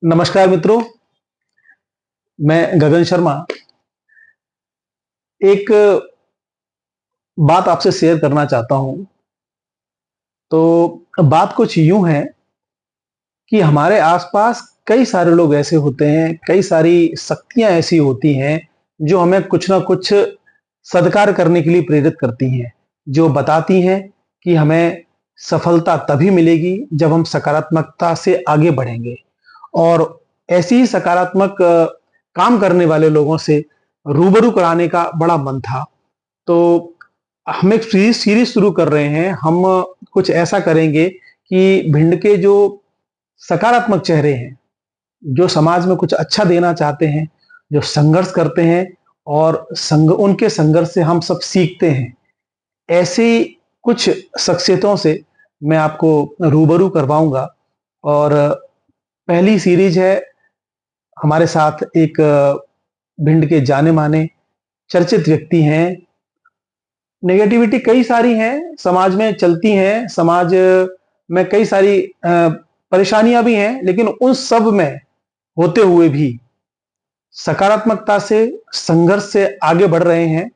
नमस्कार मित्रों, मैं गगन शर्मा एक बात आपसे शेयर करना चाहता हूं। तो बात कुछ यूं है कि हमारे आसपास कई सारे लोग ऐसे होते हैं, कई सारी शक्तियां ऐसी होती हैं जो हमें कुछ ना कुछ सत्कार करने के लिए प्रेरित करती हैं, जो बताती हैं कि हमें सफलता तभी मिलेगी जब हम सकारात्मकता से आगे बढ़ेंगे। और ऐसी ही सकारात्मक काम करने वाले लोगों से रूबरू कराने का बड़ा मन था। तो हम एक सीरीज शुरू कर रहे हैं। हम कुछ ऐसा करेंगे कि भिंड के जो सकारात्मक चेहरे हैं, जो समाज में कुछ अच्छा देना चाहते हैं, जो संघर्ष करते हैं और उनके संघर्ष से हम सब सीखते हैं, ऐसी कुछ शख्सियतों से मैं आपको रूबरू करवाऊंगा। और पहली सीरीज है, हमारे साथ एक भिंड के जाने माने चर्चित व्यक्ति हैं। नेगेटिविटी कई सारी हैं, समाज में चलती हैं, समाज में कई सारी परेशानियां भी हैं, लेकिन उन सब में होते हुए भी सकारात्मकता से, संघर्ष से आगे बढ़ रहे हैं।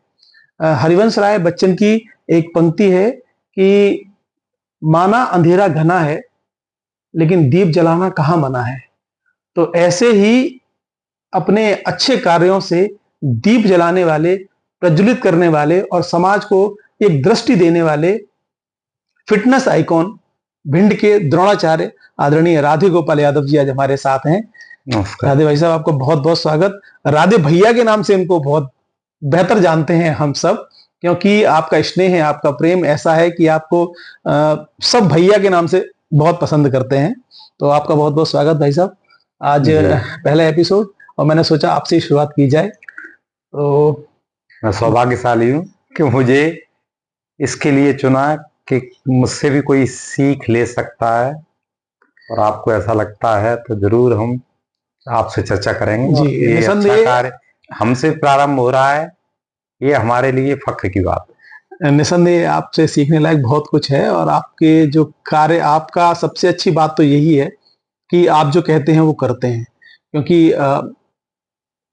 हरिवंश राय बच्चन की एक पंक्ति है कि माना अंधेरा घना है, लेकिन दीप जलाना कहाँ मना है। तो ऐसे ही अपने अच्छे कार्यों से दीप जलाने वाले, प्रज्वलित करने वाले और समाज को एक दृष्टि देने वाले फिटनेस आइकॉन भिंड के द्रोणाचार्य आदरणीय राधे गोपाल यादव जी आज हमारे साथ हैं। नमस्कार। राधे भाई साहब, आपको बहुत बहुत स्वागत। राधे भैया के नाम से इनको बहुत बेहतर जानते हैं हम सब, क्योंकि आपका स्नेह है, आपका प्रेम ऐसा है कि आपको सब भैया के नाम से बहुत पसंद करते हैं। तो आपका बहुत बहुत स्वागत भाई साहब। आज पहला एपिसोड और मैंने सोचा आपसे ही शुरुआत की जाए। तो मैं सौभाग्यशाली हूँ कि मुझे इसके लिए चुना कि मुझसे भी कोई सीख ले सकता है, और आपको ऐसा लगता है तो जरूर हम आपसे चर्चा करेंगे। जी, और ये अच्छा कार्य हमसे प्रारंभ हो रहा है, ये हमारे लिए फख्र की बात है। निसंदेह आपसे सीखने लायक बहुत कुछ है। और आपके जो कार्य, आपका सबसे अच्छी बात तो यही है कि आप जो कहते हैं वो करते हैं। क्योंकि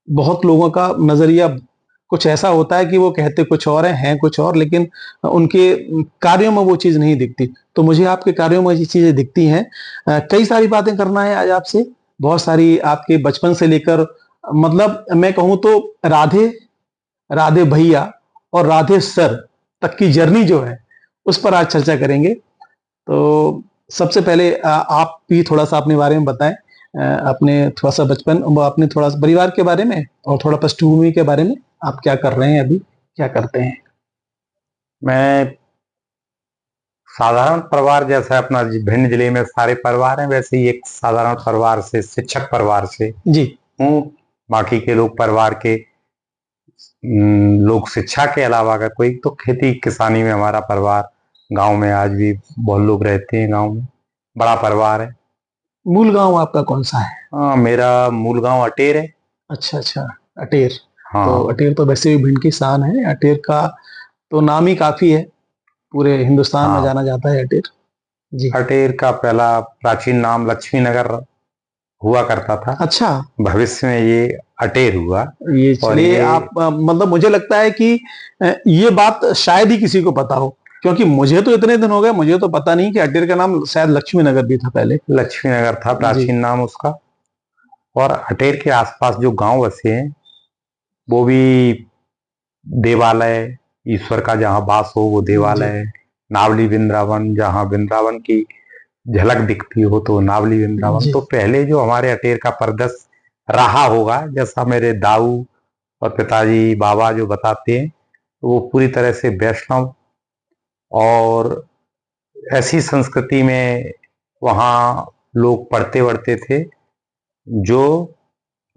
बहुत लोगों का नजरिया कुछ ऐसा होता है कि वो कहते कुछ और हैं कुछ और, लेकिन उनके कार्यों में वो चीज नहीं दिखती। तो मुझे आपके कार्यों में ये चीजें दिखती हैं। कई सारी बातें करना है आज आपसे, बहुत सारी, आपके बचपन से लेकर, मतलब मैं कहूँ तो राधे, राधे भैया और राधे सर तक की जर्नी जो है उस पर आज चर्चा करेंगे। तो सबसे पहले आप भी थोड़ा सा अपने बारे में बताएं, अपने थोड़ा सा बचपन, अपने थोड़ा सा परिवार के बारे में और थोड़ा पृष्ठभूमि के बारे में। आप क्या कर रहे हैं अभी, क्या करते हैं? मैं साधारण परिवार जैसा अपना भिंड जिले में सारे परिवार हैं, वैसे ही एक साधारण परिवार से, शिक्षक परिवार से जी हूँ। बाकी के लोग परिवार के लोग शिक्षा के अलावा का कोई तो खेती किसानी में हमारा परिवार, गांव में आज भी बहुत लोग रहते हैं। गांव में बड़ा परिवार है। मूल गांव आपका कौन सा है? हाँ, मेरा मूल गांव अटेर है। अच्छा अच्छा, अटेर। तो हाँ अटेर तो वैसे भी भिंड की शान है। अटेर का तो नाम ही काफी है, पूरे हिंदुस्तान में हाँ। जाना जाता है अटेर। जी। अटेर का पहला प्राचीन नाम लक्ष्मी नगर हुआ करता था। अच्छा, भविष्य में ये अटेर हुआ। ये और चलिए, ये आप मतलब मुझे लगता है कि ये बात शायद ही किसी को पता हो, क्योंकि मुझे तो इतने दिन हो गए, मुझे तो पता नहीं कि अटेर का नाम शायद लक्ष्मी नगर भी था पहले। लक्ष्मी नगर था जी प्राचीन नाम उसका। और अटेर के आसपास जो गांव बसे हैं वो भी देवालय, ईश्वर का जहाँ वास हो वो देवालय जी है। नावली वृंदावन, जहाँ वृंदावन की झलक दिखती हो तो नावली वृंदावन। जी तो पहले जो हमारे अटेर का परिदृश्य रहा होगा, जैसा मेरे दाऊ और पिताजी बाबा जो बताते हैं, तो वो पूरी तरह से वैष्णव और ऐसी संस्कृति में वहाँ लोग पढ़ते बढ़ते थे जो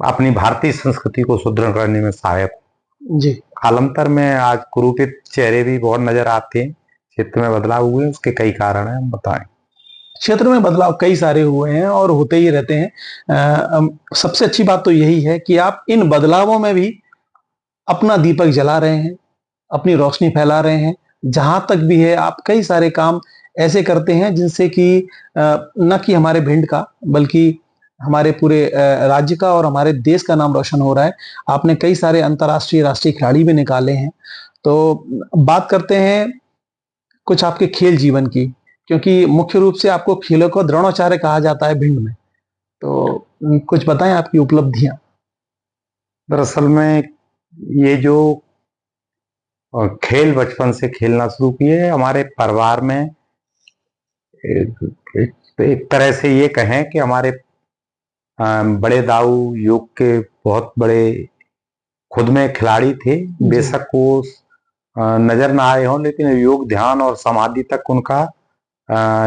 अपनी भारतीय संस्कृति को सुदृढ़ करने में सहायक। जी। कालांतर में आज कुरूपित चेहरे भी बहुत नजर आते हैं। क्षेत्र में बदलाव हुए, उसके कई कारण हैं, हम बताएं। क्षेत्र में बदलाव कई सारे हुए हैं और होते ही रहते हैं। सबसे अच्छी बात तो यही है कि आप इन बदलावों में भी अपना दीपक जला रहे हैं, अपनी रोशनी फैला रहे हैं। जहां तक भी है, आप कई सारे काम ऐसे करते हैं जिनसे कि न कि हमारे भिंड का, बल्कि हमारे पूरे राज्य का और हमारे देश का नाम रोशन हो रहा है। आपने कई सारे अंतर्राष्ट्रीय, राष्ट्रीय खिलाड़ी भी निकाले हैं। तो बात करते हैं कुछ आपके खेल जीवन की, क्योंकि मुख्य रूप से आपको खेलों का द्रोणाचार्य कहा जाता है भिंड में। तो कुछ बताएं आपकी उपलब्धियां। दरअसल में ये जो खेल बचपन से खेलना शुरू किए हमारे परिवार में, एक तरह से ये कहें कि हमारे बड़े दाऊ योग के बहुत बड़े खुद में खिलाड़ी थे। बेशक वो नजर ना आए हों, लेकिन योग, ध्यान और समाधि तक उनका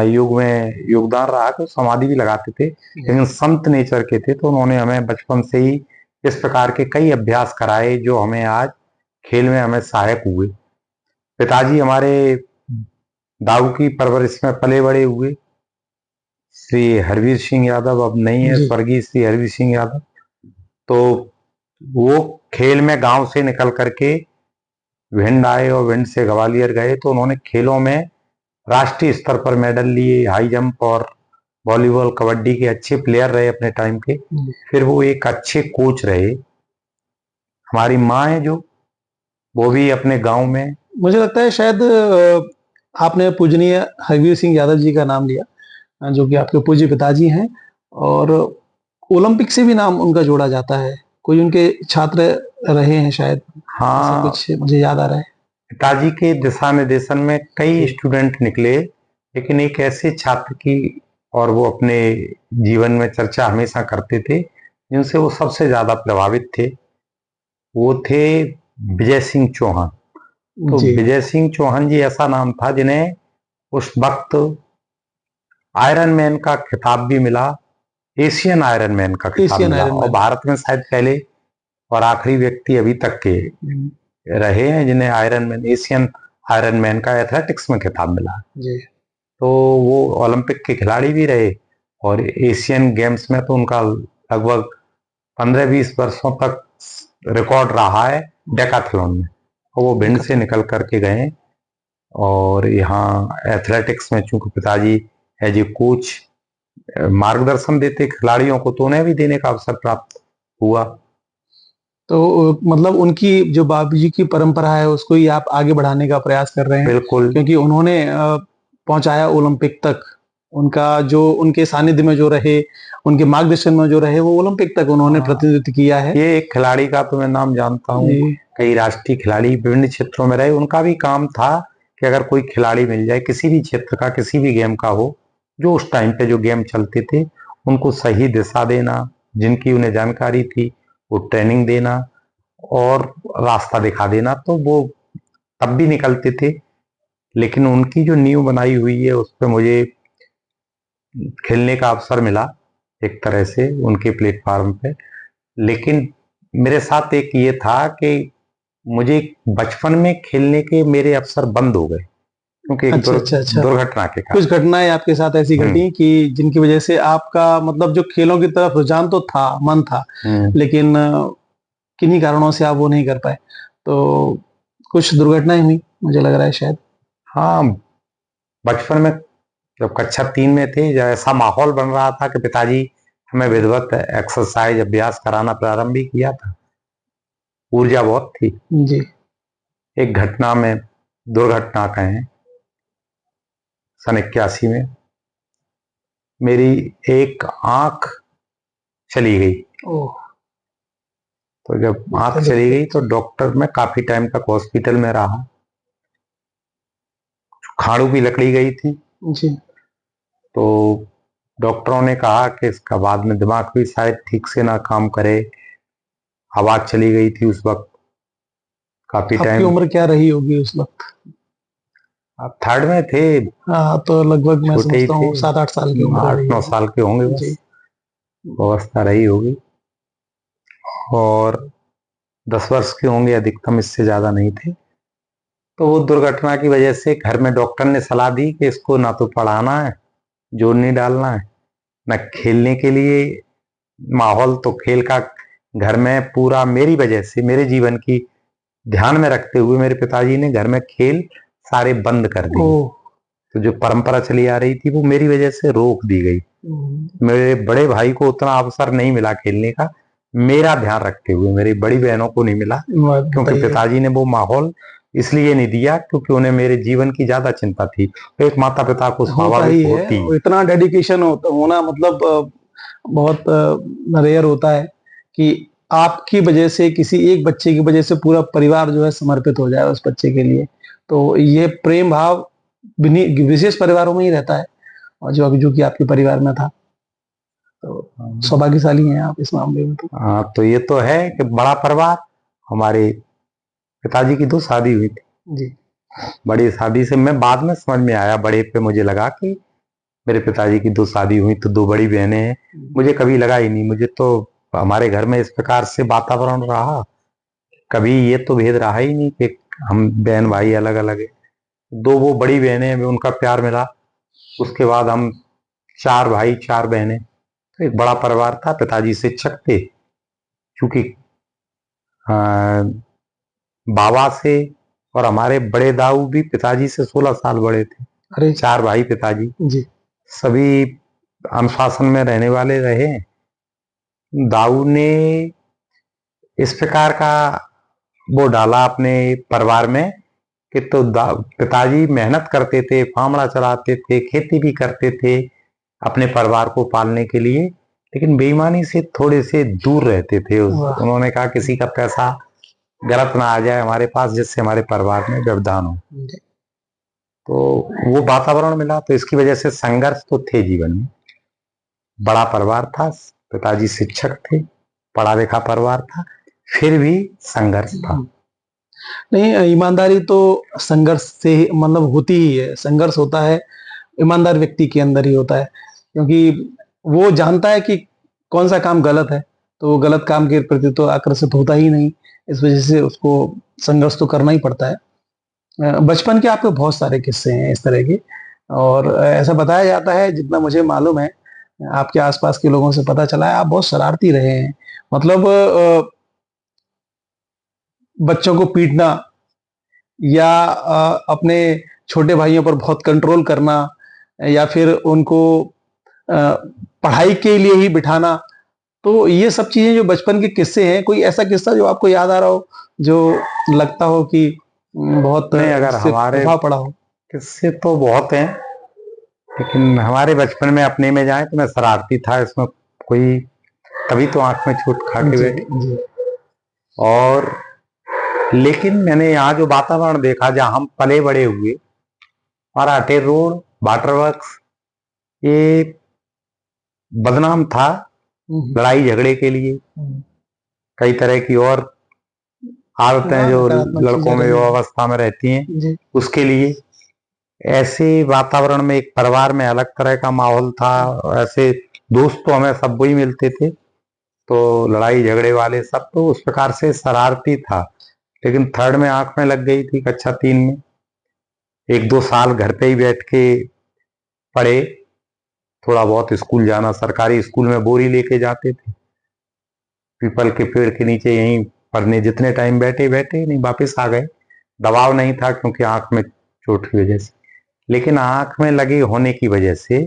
योग में योगदान रहा, तो समाधि भी लगाते थे। लेकिन संत नेचर के थे, तो उन्होंने हमें बचपन से ही इस प्रकार के कई अभ्यास कराए जो हमें आज खेल में हमें सहायक हुए। पिताजी हमारे दाऊ की परवरिश में पले बड़े हुए। श्री हरवीर सिंह यादव अब नहीं है, स्वर्गीय श्री हरवीर सिंह यादव। तो वो खेल में गांव से निकल करके भिंड आए और भिंड से ग्वालियर गए, तो उन्होंने खेलों में राष्ट्रीय स्तर पर मेडल लिए। हाई जंप और वॉलीबॉल, कबड्डी के अच्छे प्लेयर रहे अपने टाइम के। फिर वो एक अच्छे कोच रहे। हमारी माँ है जो, वो भी अपने गांव में, मुझे लगता है शायद आपने पूजनीय हरवीर सिंह यादव जी का नाम लिया, जो कि आपके पूज्य पिताजी हैं, और ओलंपिक से भी नाम उनका जोड़ा जाता है। कोई उनके छात्र रहे हैं शायद, ऐसा कुछ मुझे याद आ रहा है। पिताजी के दिशा निर्देशन में कई स्टूडेंट निकले, लेकिन एक ऐसे छात्र की और वो अपने जीवन में चर्चा हमेशा करते थे, जिनसे वो सबसे ज्यादा प्रभावित थे। वो थे विजय सिंह चौहान। तो विजय सिंह चौहान जी ऐसा नाम था जिन्हें उस वक्त आयरन मैन का खिताब भी मिला, एशियन आयरन मैन का खिताब मिला, और भारत में शायद पहले और आखिरी व्यक्ति अभी तक के रहे हैं जिन्हें iron man, Asian iron man का एथलेटिक्स में खिताब मिला जी। तो वो ओलंपिक के खिलाड़ी भी रहे, और एशियन गेम्स में तो उनका लगभग 15-20 वर्षों तक रिकॉर्ड रहा है डेकाथलॉन में। और वो भिंड से निकल करके गए, और यहाँ एथलेटिक्स में चूंकि पिताजी एज ए कोच मार्गदर्शन देते खिलाड़ियों को, तो उन्हें भी देने का अवसर प्राप्त हुआ। तो मतलब उनकी जो बाबू जी की परंपरा है उसको ही आप आगे बढ़ाने का प्रयास कर रहे हैं। बिल्कुल, क्योंकि उन्होंने पहुंचाया ओलंपिक तक। उनका जो उनके सानिध्य में जो रहे, उनके मार्गदर्शन में जो रहे, वो ओलंपिक तक उन्होंने प्रतिनिधित्व किया है। ये एक खिलाड़ी का तो मैं नाम जानता हूँ, कई राष्ट्रीय खिलाड़ी विभिन्न क्षेत्रों में रहे। उनका भी काम था कि अगर कोई खिलाड़ी मिल जाए किसी भी क्षेत्र का, किसी भी गेम का हो, जो उस टाइम पे जो गेम चलते थे, उनको सही दिशा देना, जिनकी उन्हें जानकारी थी वो ट्रेनिंग देना और रास्ता दिखा देना। तो वो तब भी निकलते थे। लेकिन उनकी जो नींव बनाई हुई है उस पर मुझे खेलने का अवसर मिला एक तरह से उनके प्लेटफॉर्म पे। लेकिन मेरे साथ एक ये था कि मुझे बचपन में खेलने के मेरे अवसर बंद हो गए, क्योंकि एक दुर्घटना के कारण। कुछ घटनाएं आपके साथ ऐसी घटी कि जिनकी वजह से आपका मतलब जो खेलों की तरफ रुझान तो था, मन था, लेकिन किन्हीं कारणों से आप वो नहीं कर पाए। तो कुछ दुर्घटनाएं हुई, मुझे लग रहा है शायद। हाँ, बचपन में जब कक्षा 3 में थे, जब ऐसा माहौल बन रहा था कि पिताजी हमें विधिवत एक्सरसाइज, अभ्यास कराना प्रारंभ भी किया था, ऊर्जा बहुत थी जी। एक घटना में, दुर्घटना कहें, सन 81 में मेरी एक आंख चली गई। तो जब आंख चली गई तो डॉक्टर, में काफी टाइम तक हॉस्पिटल में रहा। खाड़ू की लकड़ी गई थी जी। तो डॉक्टरों ने कहा कि इसका बाद में दिमाग भी शायद ठीक से ना काम करे। आवाज चली गई थी उस वक्त काफी टाइम। आपकी उम्र क्या रही होगी उस वक्त? आप 3rd में थे। हाँ, तो लगभग मैं समझता हूँ 7-8 साल की उम्र, 8-9 साल के होंगे बस, अवस्था रही होगी। और 10 वर्ष के होंगे अधिकतम, इससे ज्यादा नहीं थे। तो वो दुर्घटना की वजह से घर में डॉक्टर ने सलाह दी कि इसको ना तो पढ़ाना है, जोर नहीं डालना है, ना खेलने के लिए माहौल। तो खेल का घर में पूरा मेरी वजह से, मेरे जीवन की ध्यान में रखते हुए मेरे पिताजी ने घर में खेल सारे बंद कर दिए। तो जो परंपरा चली आ रही थी वो मेरी वजह से रोक दी गई। मेरे बड़े भाई को उतना अवसर नहीं मिला खेलने का, मेरा ध्यान रखते हुए मेरी बड़ी बहनों को नहीं मिला, क्योंकि पिताजी ने वो माहौल इसलिए नहीं दिया क्योंकि उन्हें मेरे जीवन की ज्यादा चिंता थी। तो एक माता पिता को स्वाभाविक होती है। इतना डेडिकेशन होना मतलब बहुत रेयर होता है कि आपकी वजह से, किसी एक बच्चे की वजह से पूरा परिवार जो है समर्पित हो जाए उस बच्चे के लिए। तो ये प्रेम भाव विशेष परिवारों में ही रहता है, और जो कि आपके परिवार में था, तो सौभाग्यशाली हैं आप इस मामले में। तो हाँ, तो ये तो है कि बड़ा परिवार। हमारे पिताजी की 2 शादी हुई थी जी। बड़ी शादी से मैं बाद में समझ में आया, बड़े पे मुझे लगा कि मेरे पिताजी की 2 शादी हुई तो 2 बड़ी बहनें हैं। मुझे कभी लगा ही नहीं, मुझे तो हमारे घर में इस प्रकार से वातावरण रहा, कभी ये तो भेद रहा ही नहीं कि हम बहन भाई अलग अलग है। 2 वो बड़ी बहनें हैं, उनका प्यार मिला। उसके बाद हम 4 भाई 4 बहनें, तो एक बड़ा परिवार था। पिताजी शिक्षक थे, क्योंकि बाबा से और हमारे बड़े दाऊ भी पिताजी से 16 साल बड़े थे। अरे 4 भाई पिताजी जी। सभी अनुशासन में रहने वाले रहे। दाऊ ने इस प्रकार का वो डाला अपने परिवार में कि तो पिताजी मेहनत करते थे, फावड़ा चलाते थे, खेती भी करते थे अपने परिवार को पालने के लिए, लेकिन बेईमानी से थोड़े से दूर रहते थे। उन्होंने कहा किसी का पैसा गलत ना आ जाए हमारे पास जिससे हमारे परिवार में व्यवधान हो। तो वो वातावरण मिला, तो इसकी वजह से संघर्ष तो थे जीवन में। बड़ा परिवार था, पिताजी शिक्षक थे, पढ़ा लिखा परिवार था, फिर भी संघर्ष था। नहीं, ईमानदारी तो संघर्ष से मतलब होती ही है। संघर्ष होता है ईमानदार व्यक्ति के अंदर ही होता है, क्योंकि वो जानता है कि कौन सा काम गलत है, तो वो गलत काम के प्रति तो आकर्षित होता ही नहीं। इस वजह से उसको संघर्ष तो करना ही पड़ता है। बचपन के आपके बहुत सारे किस्से हैं इस तरह के, और ऐसा बताया जाता है, जितना मुझे मालूम है, आपके आसपास के लोगों से पता चला है, आप बहुत शरारती रहे हैं। मतलब बच्चों को पीटना, या अपने छोटे भाइयों पर बहुत कंट्रोल करना, या फिर उनको पढ़ाई के लिए ही बिठाना। तो ये सब चीजें जो बचपन के किस्से हैं, कोई ऐसा किस्सा जो आपको याद आ रहा हो, जो लगता हो कि बहुत नहीं, अगर हमारे प्रभाव पड़ा हो? किस्से तो बहुत हैं, लेकिन हमारे बचपन में अपने में जाए तो मैं शरारती था, इसमें कोई, तभी तो आंख में चोट खा के बैठे। और लेकिन मैंने यहाँ जो वातावरण देखा, जहाँ हम पले बड़े हुए, हमारा अटेर रोड, वाटर वर्क्स, ये बदनाम था लड़ाई झगड़े के लिए, कई तरह की और आदतें जो लड़कों में अवस्था में रहती हैं उसके लिए। ऐसे वातावरण में एक परिवार में अलग तरह का माहौल था। ऐसे दोस्त तो हमें सब वही मिलते थे, तो लड़ाई झगड़े वाले सब, तो उस प्रकार से शरारती था। लेकिन 3rd में आंख में लग गई थी, कक्षा 3 में 1-2 साल घर पे ही बैठ के पढ़े, थोड़ा बहुत स्कूल जाना, सरकारी स्कूल में बोरी लेके जाते थे, पीपल के पेड़ के नीचे यहीं पढ़ने, जितने टाइम बैठे बैठे, नहीं वापस आ गए। दबाव नहीं था क्योंकि आंख में चोट की वजह से, लेकिन आंख में लगे होने की वजह से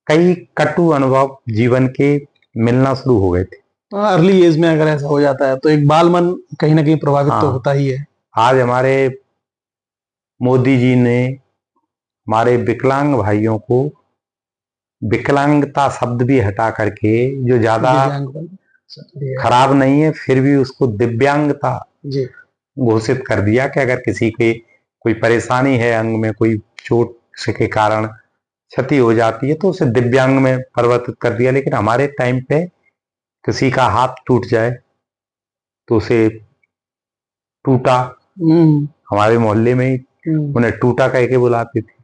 कई कटु अनुभव जीवन के मिलना शुरू हो गए थे। अर्ली एज में अगर ऐसा हो जाता है तो एक बाल मन कहीं ना कहीं प्रभावित तो होता ही है। आज हमारे मोदी जी ने हमारे विकलांग भाइयों को विकलांगता शब्द भी हटा करके, जो ज्यादा खराब नहीं है फिर भी उसको दिव्यांगता घोषित कर दिया कि अगर किसी के कोई परेशानी है, अंग में कोई चोट के कारण क्षति हो जाती है तो उसे दिव्यांग में परिवर्तित कर दिया। लेकिन हमारे टाइम पे किसी का हाथ टूट जाए तो उसे टूटा, हमारे मोहल्ले में ही उन्हें टूटा कह के बुलाते थे।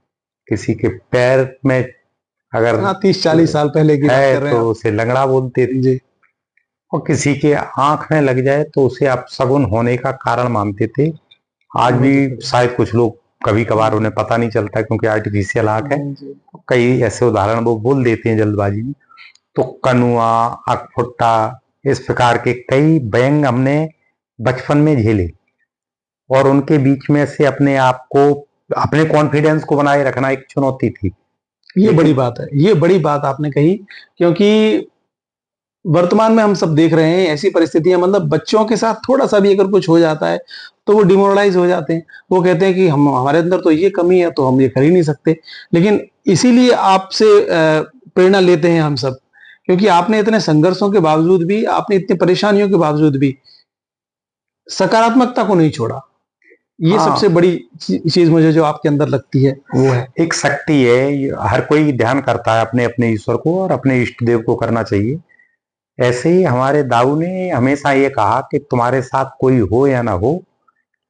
किसी के पैर में अगर 30-40 साल पहले की बात कर रहे हैं तो उसे लंगड़ा बोलते थे, और किसी के आंख में लग जाए तो उसे अपशगुन होने का कारण मानते थे। आज भी शायद कुछ लोग, कभी कभार उन्हें पता नहीं चलता क्योंकि आर्टिफिशियल आंख है, तो कई ऐसे उदाहरण वो बोल देते हैं जल्दबाजी में। तो कनुआ, अकफुट्टा, इस प्रकार के कई व्यंग हमने बचपन में झेले, और उनके बीच में से अपने आप को अपने कॉन्फिडेंस को बनाए रखना एक चुनौती थी। ये बड़ी बात है, ये बड़ी बात आपने कही, क्योंकि वर्तमान में हम सब देख रहे हैं ऐसी परिस्थितियां, मतलब बच्चों के साथ थोड़ा सा भी अगर कुछ हो जाता है तो वो डिमोरलाइज हो जाते हैं। वो कहते हैं कि हम, हमारे अंदर तो ये कमी है तो हम ये कर ही नहीं सकते। लेकिन इसीलिए आपसे प्रेरणा लेते हैं हम सब, क्योंकि आपने इतने संघर्षों के बावजूद भी, आपने इतनी परेशानियों के बावजूद भी सकारात्मकता को नहीं छोड़ा। ये हाँ, सबसे बड़ी चीज मुझे जो आपके अंदर लगती है वो है। एक शक्ति है, हर कोई ध्यान करता है अपने अपने ईश्वर को और अपने इष्ट देव को करना चाहिए। ऐसे ही हमारे दाऊ ने हमेशा ये कहा कि तुम्हारे साथ कोई हो या ना हो,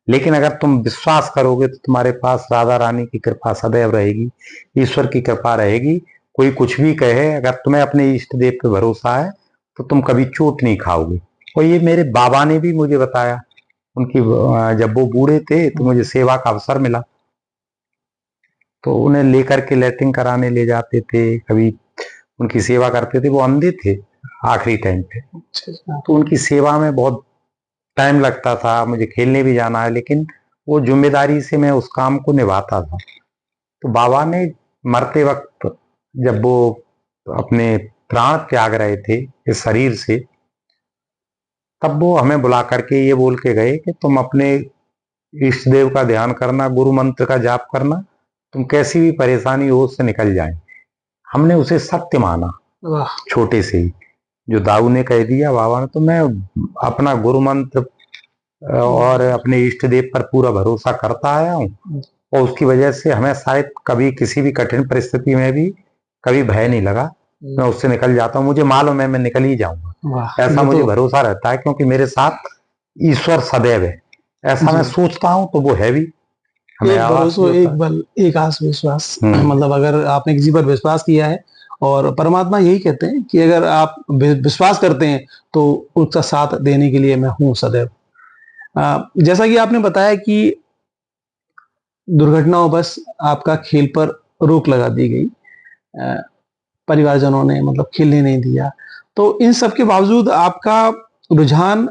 लेकिन अगर तुम विश्वास करोगे तो तुम्हारे पास राधा रानी की कृपा सदैव रहेगी, ईश्वर की कृपा रहेगी। कोई कुछ भी कहे, अगर तुम्हें अपने इष्ट देव पे भरोसा है तो तुम कभी चोट नहीं खाओगे। और ये मेरे बाबा ने भी मुझे बताया। उनकी जब वो बूढ़े थे तो मुझे सेवा का अवसर मिला, तो उन्हें लेकर के लैट्रिन कराने ले जाते थे, कभी उनकी सेवा करते थे। वो अंधे थे आखिरी टाइम पे, तो उनकी सेवा में बहुत टाइम लगता था। मुझे खेलने भी जाना है, लेकिन वो जिम्मेदारी से मैं उस काम को निभाता था। तो बाबा ने मरते वक्त, जब वो अपने प्राण त्याग रहे थे इस शरीर से, तब वो हमें बुला करके ये बोल के गए कि तुम अपने इष्ट देव का ध्यान करना, गुरु मंत्र का जाप करना, तुम कैसी भी परेशानी हो उससे निकल जाए। हमने उसे सत्य माना छोटे से ही। जो दाऊ ने कह दिया बाबा ने, तो मैं अपना गुरु मंत्र और अपने इष्ट देव पर पूरा भरोसा करता आया हूँ। और उसकी वजह से हमें शायद कभी किसी भी कठिन परिस्थिति में भी कभी भय नहीं लगा। मैं उससे निकल जाता हूँ, मुझे मालूम है मैं निकल ही जाऊंगा, ऐसा मुझे भरोसा रहता है, क्योंकि मेरे साथ ईश्वर सदैव है। ऐसा मैं सोचता हूँ तो वो है भी। एक भरोसा, एक बल, एक आस विश्वास। मतलब अगर आपने किसी पर विश्वास किया है, और परमात्मा यही कहते हैं कि अगर आप विश्वास करते हैं तो उसका साथ देने के लिए मैं हूं सदैव। जैसा कि आपने बताया कि दुर्घटनाओं आपका खेल पर रोक लगा दी गई, परिवारजनों ने मतलब खेलने नहीं दिया, तो इन सब के बावजूद आपका रुझान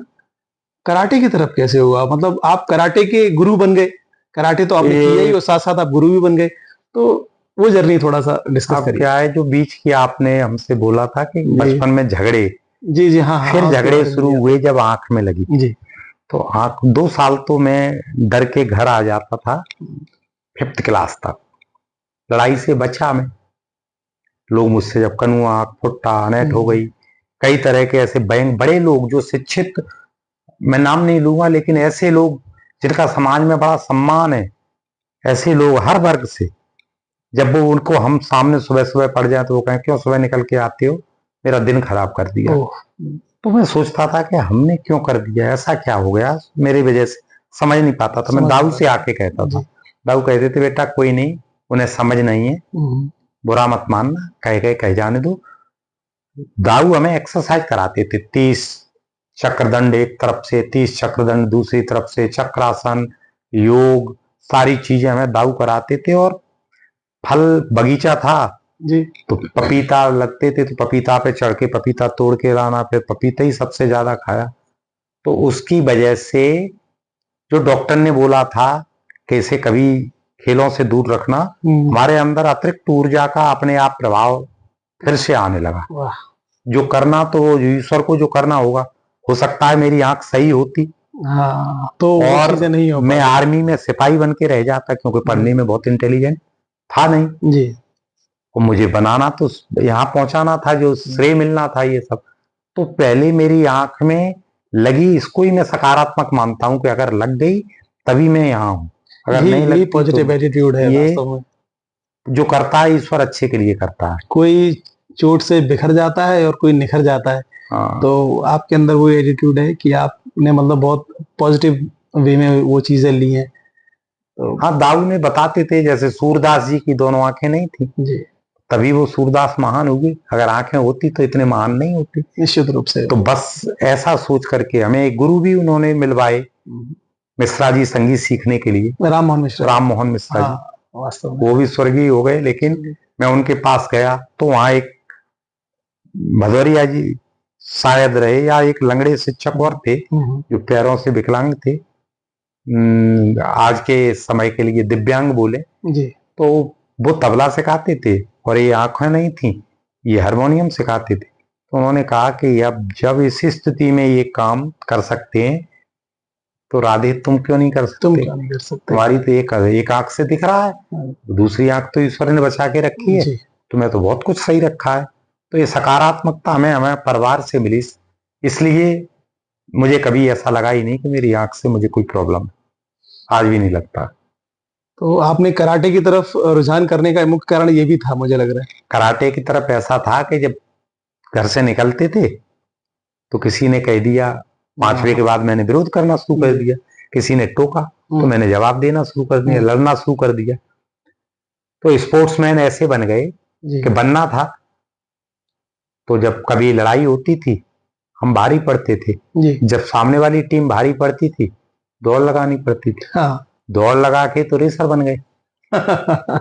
कराटे की तरफ कैसे हुआ? मतलब आप कराटे के गुरु बन गए, कराटे तो आपने किया ही और साथ साथ आप गुरु भी बन गए, तो वो जर्नी थोड़ा सा डिस्कस करिए। क्या है, जो बीच की आपने हमसे बोला था कि बचपन में झगड़े, जी जी, हाँ, फिर झगड़े शुरू हुए जब आंख में लगी जी, तो आंख 2 साल तो मैं डर के घर आ जाता था, 5th क्लास तक। लड़ाई से बचा मैं। लोग मुझसे जब कनुआ, फुट्टा, अनैठ हो गई, कई तरह के ऐसे बैंक बड़े लोग जो शिक्षित, मैं नाम नहीं लूंगा, लेकिन ऐसे लोग जिनका समाज में बड़ा सम्मान है, ऐसे लोग हर वर्ग से, जब वो उनको हम सामने सुबह सुबह पड़ जाए तो वो कहें क्यों सुबह निकल के आते हो, मेरा दिन खराब कर दिया। तो मैं सोचता था कि हमने क्यों कर दिया, ऐसा क्या हो गया मेरी वजह से, समझ नहीं पाता था। मैं दाऊ से आके कहता था, दाऊ कहते थे बेटा कोई नहीं, उन्हें समझ नहीं है, बुरा मत मानना, कह जाने दो। दाऊ हमें एक्सरसाइज कराते थे, 30 चक्रदंड एक तरफ से, 30 चक्रदंड दूसरी तरफ से, चक्रासन, योग, सारी चीजें हमें दाऊ कराते थे। और फल बगीचा था जी, तो पपीता लगते थे, तो पपीता पे चढ़ के पपीता तोड़ के लाना, फिर पपीता ही सबसे ज्यादा खाया। तो उसकी वजह से जो डॉक्टर ने बोला था कि इसे कभी खेलों से दूर रखना, हमारे अंदर अतिरिक्त ऊर्जा का अपने आप प्रभाव फिर से आने लगा। जो करना तो ईश्वर को जो करना होगा, हो सकता है मेरी आंख सही होती, हाँ, तो और नहीं हो, मैं आर्मी में सिपाही बन के रह जाता, क्योंकि पढ़ने में बहुत इंटेलिजेंट था नहीं जी। और मुझे बनाना तो यहाँ पहुंचाना था, जो श्रेय मिलना था ये सब। तो पहले मेरी आंख में लगी, इसको ही मैं सकारात्मक मानता हूं कि अगर लग गई तभी मैं यहाँ हूं, अगर नहीं लगती पॉजिटिव एटीट्यूड है। ये जो करता है ईश्वर अच्छे के लिए करता है। कोई चोट से बिखर जाता है और कोई निखर जाता है। हाँ। तो आपके अंदर वो एटीट्यूड है कि आपने मतलब बहुत पॉजिटिव वे में वो चीजें ली हैं। तो हाँ, दाऊ ने बताते थे, जैसे सूरदास जी की दोनों आंखें नहीं थी जी, तभी वो सूरदास महान हुए, अगर आंखें होती तो इतने महान नहीं होती, निश्चित रूप से। तो बस ऐसा सोच करके हमें एक गुरु भी उन्होंने मिलवाए, मिश्रा जी, संगीत सीखने के लिए, राम मोहन मिश्रा जी, वास्तव में वो भी स्वर्गीय हो गए, लेकिन मैं उनके पास गया तो वहां एक भदौरिया जी शायद रहे, या एक लंगड़े शिक्षक और थे जो पैरों से विकलांग थे। आज के समय के लिए दिव्यांग बोले जी। तो वो तबला सिखाते थे और ये आंखें नहीं थी, ये हारमोनियम सिखाते थे। तो उन्होंने कहा कि अब जब इस स्थिति में ये काम कर सकते हैं तो राधे तुम क्यों नहीं कर तुम सकते? क्या नहीं कर सकते? तुम्हारी तो एक आंख से दिख रहा है, दूसरी आंख तो ईश्वर ने बचा के रखी है, जी। तुम्हें तो बहुत कुछ सही रखा है। तो ये सकारात्मकता हमें हमें परिवार से मिली, इसलिए मुझे कभी ऐसा लगा ही नहीं कि मेरी आंख से मुझे कोई प्रॉब्लम है, आज भी नहीं लगता। तो आपने कराटे की तरफ रुझान करने का मुख्य कारण ये भी था, मुझे लग रहा है। कराटे की तरफ ऐसा था कि जब घर से निकलते थे तो किसी ने कह दिया, 5वीं के बाद मैंने विरोध करना शुरू कर दिया, किसी ने टोका तो मैंने जवाब देना शुरू कर दिया, लड़ना शुरू कर दिया। तो स्पोर्ट्समैन ऐसे बन गए कि बनना था। तो जब कभी लड़ाई होती थी हम भारी पड़ते थे, जब सामने वाली टीम भारी पड़ती थी दौड़ लगानी पड़ती थी। हाँ। दौड़ लगा के तो रेसर बन गए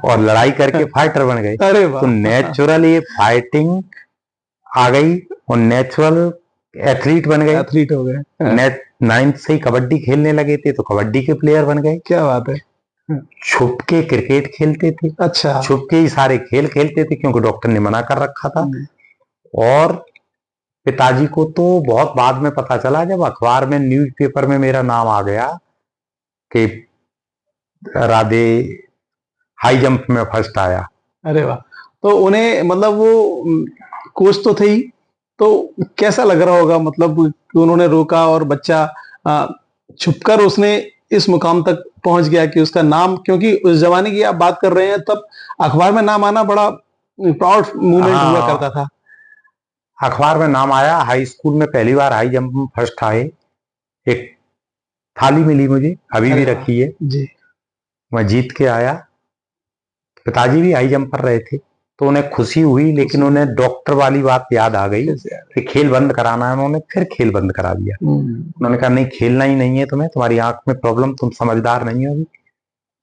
और लड़ाई करके फाइटर बन गए। अरे वाह। तो नेचुरल ये फाइटिंग आ गई और नेचुरल एथलीट बन गए, एथलीट हो गए। नेट 9th से ही कबड्डी खेलने लगे थे तो कबड्डी के प्लेयर बन गए। क्या बात है। छुप के क्रिकेट खेलते थे। अच्छा। छुप के ही सारे खेल खेलते थे क्योंकि डॉक्टर ने मना कर रखा था। और पिताजी को तो बहुत बाद में पता चला जब अखबार में न्यूज़पेपर में मेरा नाम आ गया कि राधे हाई जंप में फर्स्ट आया। अरे वाह। तो उन्हें मतलब वो कोच तो थे ही, तो कैसा लग रहा होगा मतलब कि उन्होंने रोका और बच्चा छुपकर उसने इस मुकाम तक पहुंच गया कि उसका नाम, क्योंकि उस जमाने की आप बात कर रहे हैं तब अखबार में नाम आना बड़ा प्राउड मूवमेंट हुआ करता था। अखबार में नाम आया, हाई स्कूल में पहली बार हाई जंप में फर्स्ट आए, एक थाली मिली मुझे, अभी भी रखी है जी। मैं जीत के आया। पिताजी भी हाई जंप कर रहे थे तो उन्हें खुशी हुई, लेकिन उन्हें डॉक्टर वाली बात याद आ गई कि खेल बंद कराना है। उन्होंने फिर खेल बंद करा दिया। उन्होंने कहा नहीं खेलना ही नहीं है तुम्हें, तुम्हारी आंख में प्रॉब्लम, तुम समझदार नहीं हो, अभी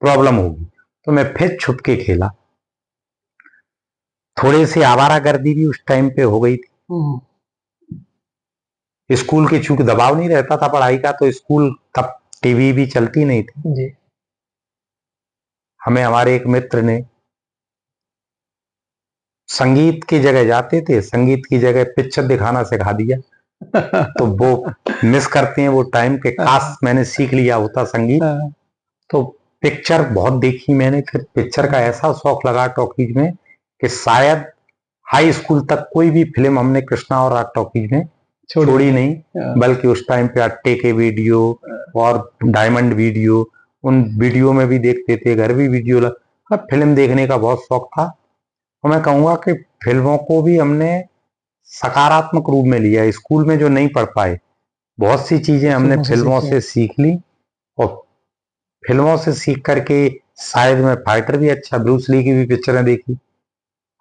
प्रॉब्लम होगी। तो मैं फिर छुप के खेला। थोड़े से आवारागर्दी भी उस टाइम पे हो गई थी। स्कूल के चूंकि दबाव नहीं रहता था पढ़ाई का, तो स्कूल तब टीवी भी चलती नहीं थी जी। हमें हमारे एक मित्र ने संगीत की जगह जाते थे, संगीत की जगह पिक्चर दिखाना सिखा दिया। तो वो मिस करते हैं वो टाइम के, काश मैंने सीख लिया होता संगीत। तो पिक्चर बहुत देखी मैंने, फिर पिक्चर का ऐसा शौक लगा टॉकीज में कि शायद हाई स्कूल तक कोई भी फिल्म हमने कृष्णा और राज टॉकीज में छोड़ी नहीं, बल्कि उस टाइम पे अट्टे के वीडियो और डायमंड वीडियो, उन वीडियो में भी देखते थे, घर भी वीडियो फिल्म देखने का बहुत शौक था। और मैं कहूँगा कि फिल्मों को भी हमने सकारात्मक रूप में लिया। स्कूल में जो नहीं पढ़ पाए बहुत सी चीजें हमने फिल्मों से सीख ली, और फिल्मों से सीख करके शायद मैं फाइटर भी अच्छा, ब्रूस ली की भी पिक्चरें देखी,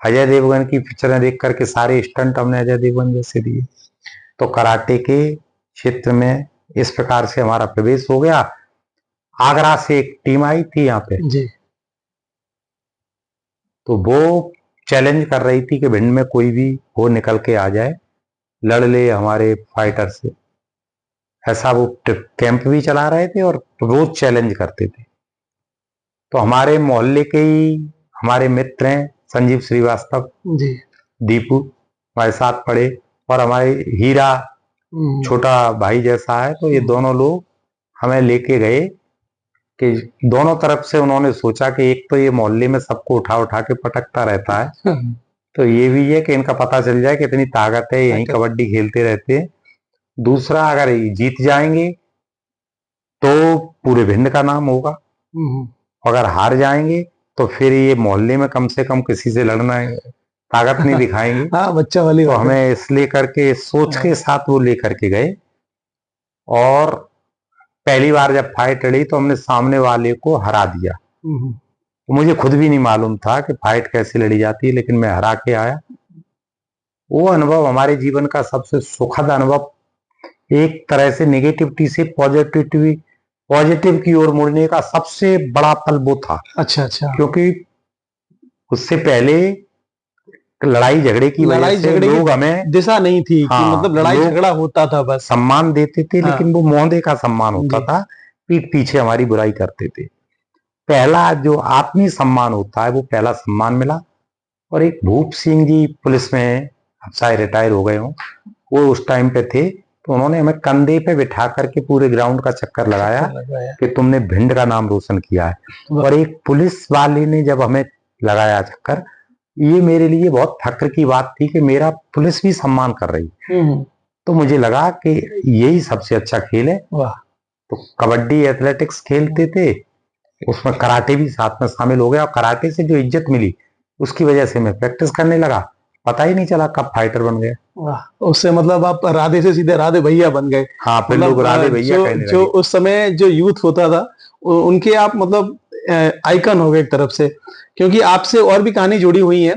अजय देवगन की पिक्चरें देख करके सारे स्टंट हमने अजय देवगन जैसे दिए। तो कराटे के क्षेत्र में इस प्रकार से हमारा प्रवेश हो गया। आगरा से एक टीम आई थी यहाँ पे जी, तो वो चैलेंज कर रही थी कि भिंड में कोई भी वो निकल के आ जाए, लड़ ले हमारे फाइटर से। ऐसा वो कैंप भी चला रहे थे और रोज चैलेंज करते थे। तो हमारे मोहल्ले के ही हमारे मित्र हैं संजीव श्रीवास्तव जी, दीपू हमारे साथ पढ़े, और हमारे हीरा छोटा भाई जैसा है। तो ये दोनों लोग हमें लेके गए कि दोनों तरफ से उन्होंने सोचा कि एक तो ये मोहल्ले में सबको उठा उठा के पटकता रहता है, तो ये भी है कि इनका पता चल जाए कि इतनी ताकत है, यहीं कबड्डी खेलते रहते हैं। दूसरा, अगर जीत जाएंगे तो पूरे भिंड का नाम होगा, अगर हार जाएंगे तो फिर ये मोहल्ले में कम से कम किसी से लड़ना है, ताकत नहीं दिखाएंगे। हाँ, बच्चा वाली तो हमें इसलिए करके सोच के साथ वो लेकर के गए। और पहली बार जब फाइट लड़ी तो हमने सामने वाले को हरा दिया। तो मुझे खुद भी नहीं मालूम था कि फाइट कैसे लड़ी जाती है, लेकिन मैं हरा के आया। वो अनुभव हमारे जीवन का सबसे सुखद अनुभव, एक तरह से नेगेटिविटी से पॉजिटिव की ओर मुड़ने का सबसे बड़ा पल वो था। अच्छा अच्छा। क्योंकि उससे पहले लड़ाई झगड़े की वजह से लोग हमें दिशा नहीं थी कि मतलब लड़ाई झगड़ा होता था, बस सम्मान देते थे, लेकिन वो मोहदे का सम्मान होता था। पीठ पीछे हमारी बुराई करते थे। पहला जो आत्मीय सम्मान होता है वो पहला सम्मान मिला। और एक भूप सिंह जी पुलिस में, अब शायद रिटायर हो गए हों, वो उस टाइम पे थे, तो उन्होंने हमें कंधे पे बिठा करके पूरे ग्राउंड का चक्कर लगाया कि तुमने भिंड का नाम रोशन किया है। और एक पुलिस वाले ने जब हमें लगाया चक्कर, ये मेरे लिए बहुत फक्र की बात थी कि मेरा पुलिस भी सम्मान कर रही। तो मुझे लगा कि यही सबसे अच्छा खेल है। तो कबड्डी एथलेटिक्स खेलते थे, उसमें कराटे भी साथ में शामिल हो गया, और कराटे से जो इज्जत मिली उसकी वजह से मैं प्रैक्टिस करने लगा, पता ही नहीं चला कब फाइटर बन गया। वाह, उससे मतलब आप राधे से सीधे राधे भैया बन गए। हाँ, फिर लोग राधे भैया कहने लगे। जो उस समय जो यूथ होता था उनके आप मतलब आइकन हो गए एक तरफ से, क्योंकि आपसे और भी कहानी जुड़ी हुई है।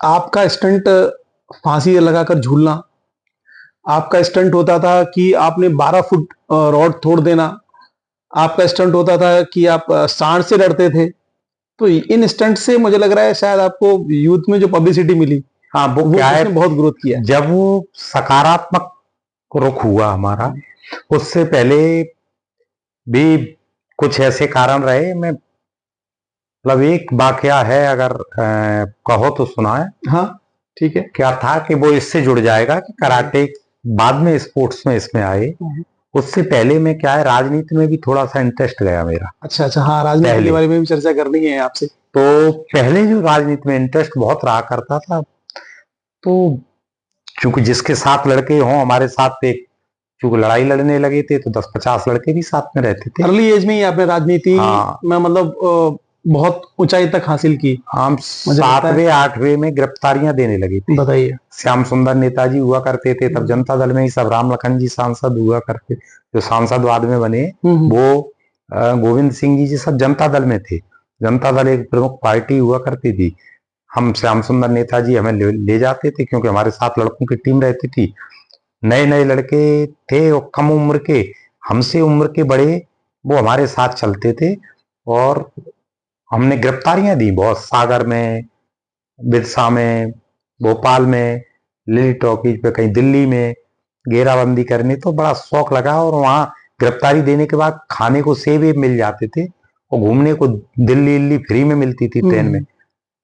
आपका स्टंट फांसी लगाकर झूलना, आपका स्टंट होता था कि आपने 12 फुट रॉड तोड़ देना, आपका स्टंट होता था कि आप सांड से डरते थे। तो इन स्टंट से मुझे लग रहा है शायद आपको यूथ में जो पब्लिसिटी मिली, हाँ, वो क्या है, बहुत ग्रोथ किया। जब वो सकारात्मक रुख हुआ हमारा, उससे पहले भी कुछ ऐसे कारण रहे। मैं मतलब एक वाकया है, अगर कहो तो सुनाए। हाँ, ठीक है। क्या था कि वो इससे जुड़ जाएगा कि कराटे बाद में स्पोर्ट्स में इसमें आए। उससे पहले में क्या है, राजनीति में भी थोड़ा सा इंटरेस्ट गया मेरा। अच्छा अच्छा, हाँ, राजनीति के बारे में भी चर्चा करनी है आपसे। तो पहले जो राजनीति में इंटरेस्ट बहुत रहा करता था, तो चूंकि जिसके साथ लड़के हों, हमारे साथ एक चूंकि लड़ाई लड़ने लगे थे तो 10-50 लड़के भी साथ में रहते थे। अर्ली एज में ही आपने राजनीति में मतलब बहुत ऊंचाई तक हासिल की। हम 7वें 8वें में गिरफ्तारियां देने लगे थे। बताइए। श्याम सुंदर नेताजी हुआ करते थे तब जनता दल में ही, सब राम लखन जी सांसद हुआ करते, जो सांसद बाद में बने वो गोविंद सिंह जी सब जनता दल में थे। जनता दल एक प्रमुख पार्टी हुआ करती थी। हम श्याम सुंदर नेताजी हमें ले जाते थे, क्योंकि हमारे साथ लड़कों की टीम रहती थी। नए नए लड़के थे और कम उम्र के, हमसे उम्र के बड़े, वो हमारे साथ चलते थे। और हमने गिरफ्तारियां दी बहुत, सागर में, बिरसा में, भोपाल में, लिली टॉकीज पे, कहीं दिल्ली में घेराबंदी करने। तो बड़ा शौक लगा। और वहां गिरफ्तारी देने के बाद खाने को सेब मिल जाते थे, और घूमने को दिल्ली फ्री में मिलती थी ट्रेन में।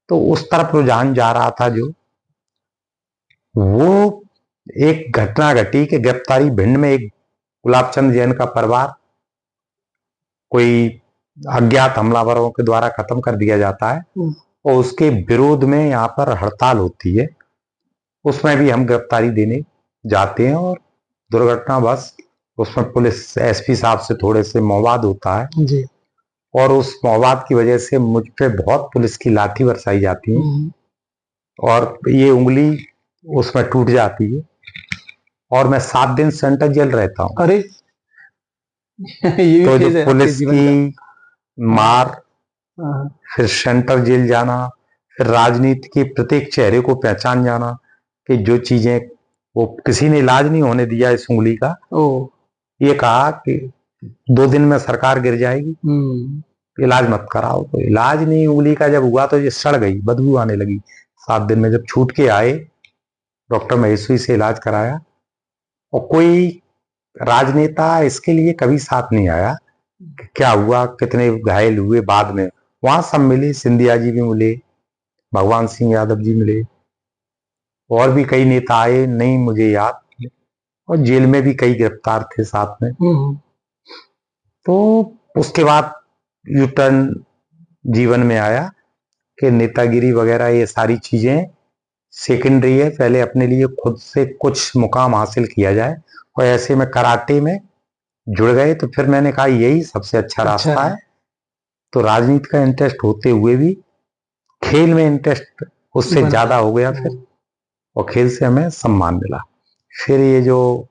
तो उस तरफ रुझान जा रहा था। जो वो एक घटना घटी कि गिरफ्तारी भिंड में, एक गुलाब चंद जैन का परिवार कोई अज्ञात हमलावरों के द्वारा खत्म कर दिया जाता है, और उसके विरोध में यहाँ पर हड़ताल होती है। उसमें भी हम गिरफ्तारी देने जाते हैं, और दुर्घटना बस उसमें पुलिस एसपी साहब से थोड़े से मवाद होता है जी। और उस मवाद की वजह से मुझ पे बहुत पुलिस की लाठी बरसाई जाती है, और ये उंगली उसमें टूट जाती है, और मैं 7 दिन सेंट्रल जेल रहता हूँ। अरे तो जो पुलिस की मार, फिर सेंट्रल जेल जाना, फिर राजनीति के प्रत्येक चेहरे को पहचान जाना कि जो चीजें वो किसी ने इलाज नहीं होने दिया इस उंगली का। ये कहा कि 2 दिन में सरकार गिर जाएगी, इलाज मत कराओ। तो इलाज नहीं, उंगली का जब हुआ तो ये सड़ गई, बदबू आने लगी। 7 दिन में जब छूट के आए, डॉक्टर महेश्वरी से इलाज कराया, और कोई राजनेता इसके लिए कभी साथ नहीं आया। क्या हुआ, कितने घायल हुए, बाद में वहां सब मिले, सिंधिया जी भी मिले, भगवान सिंह यादव जी मिले, और भी कई नेता आए, नहीं मुझे याद, और जेल में भी कई गिरफ्तार थे साथ में। तो उसके बाद यू टर्न जीवन में आया कि नेतागिरी वगैरह ये सारी चीजें सेकेंडरी है, पहले अपने लिए खुद से कुछ मुकाम हासिल किया जाए। और ऐसे में कराटे में जुड़ गए, तो फिर मैंने कहा यही सबसे अच्छा रास्ता है। तो राजनीति का इंटरेस्ट होते हुए भी खेल में इंटरेस्ट उससे ज्यादा हो गया फिर, और खेल से हमें सम्मान मिला। फिर ये जो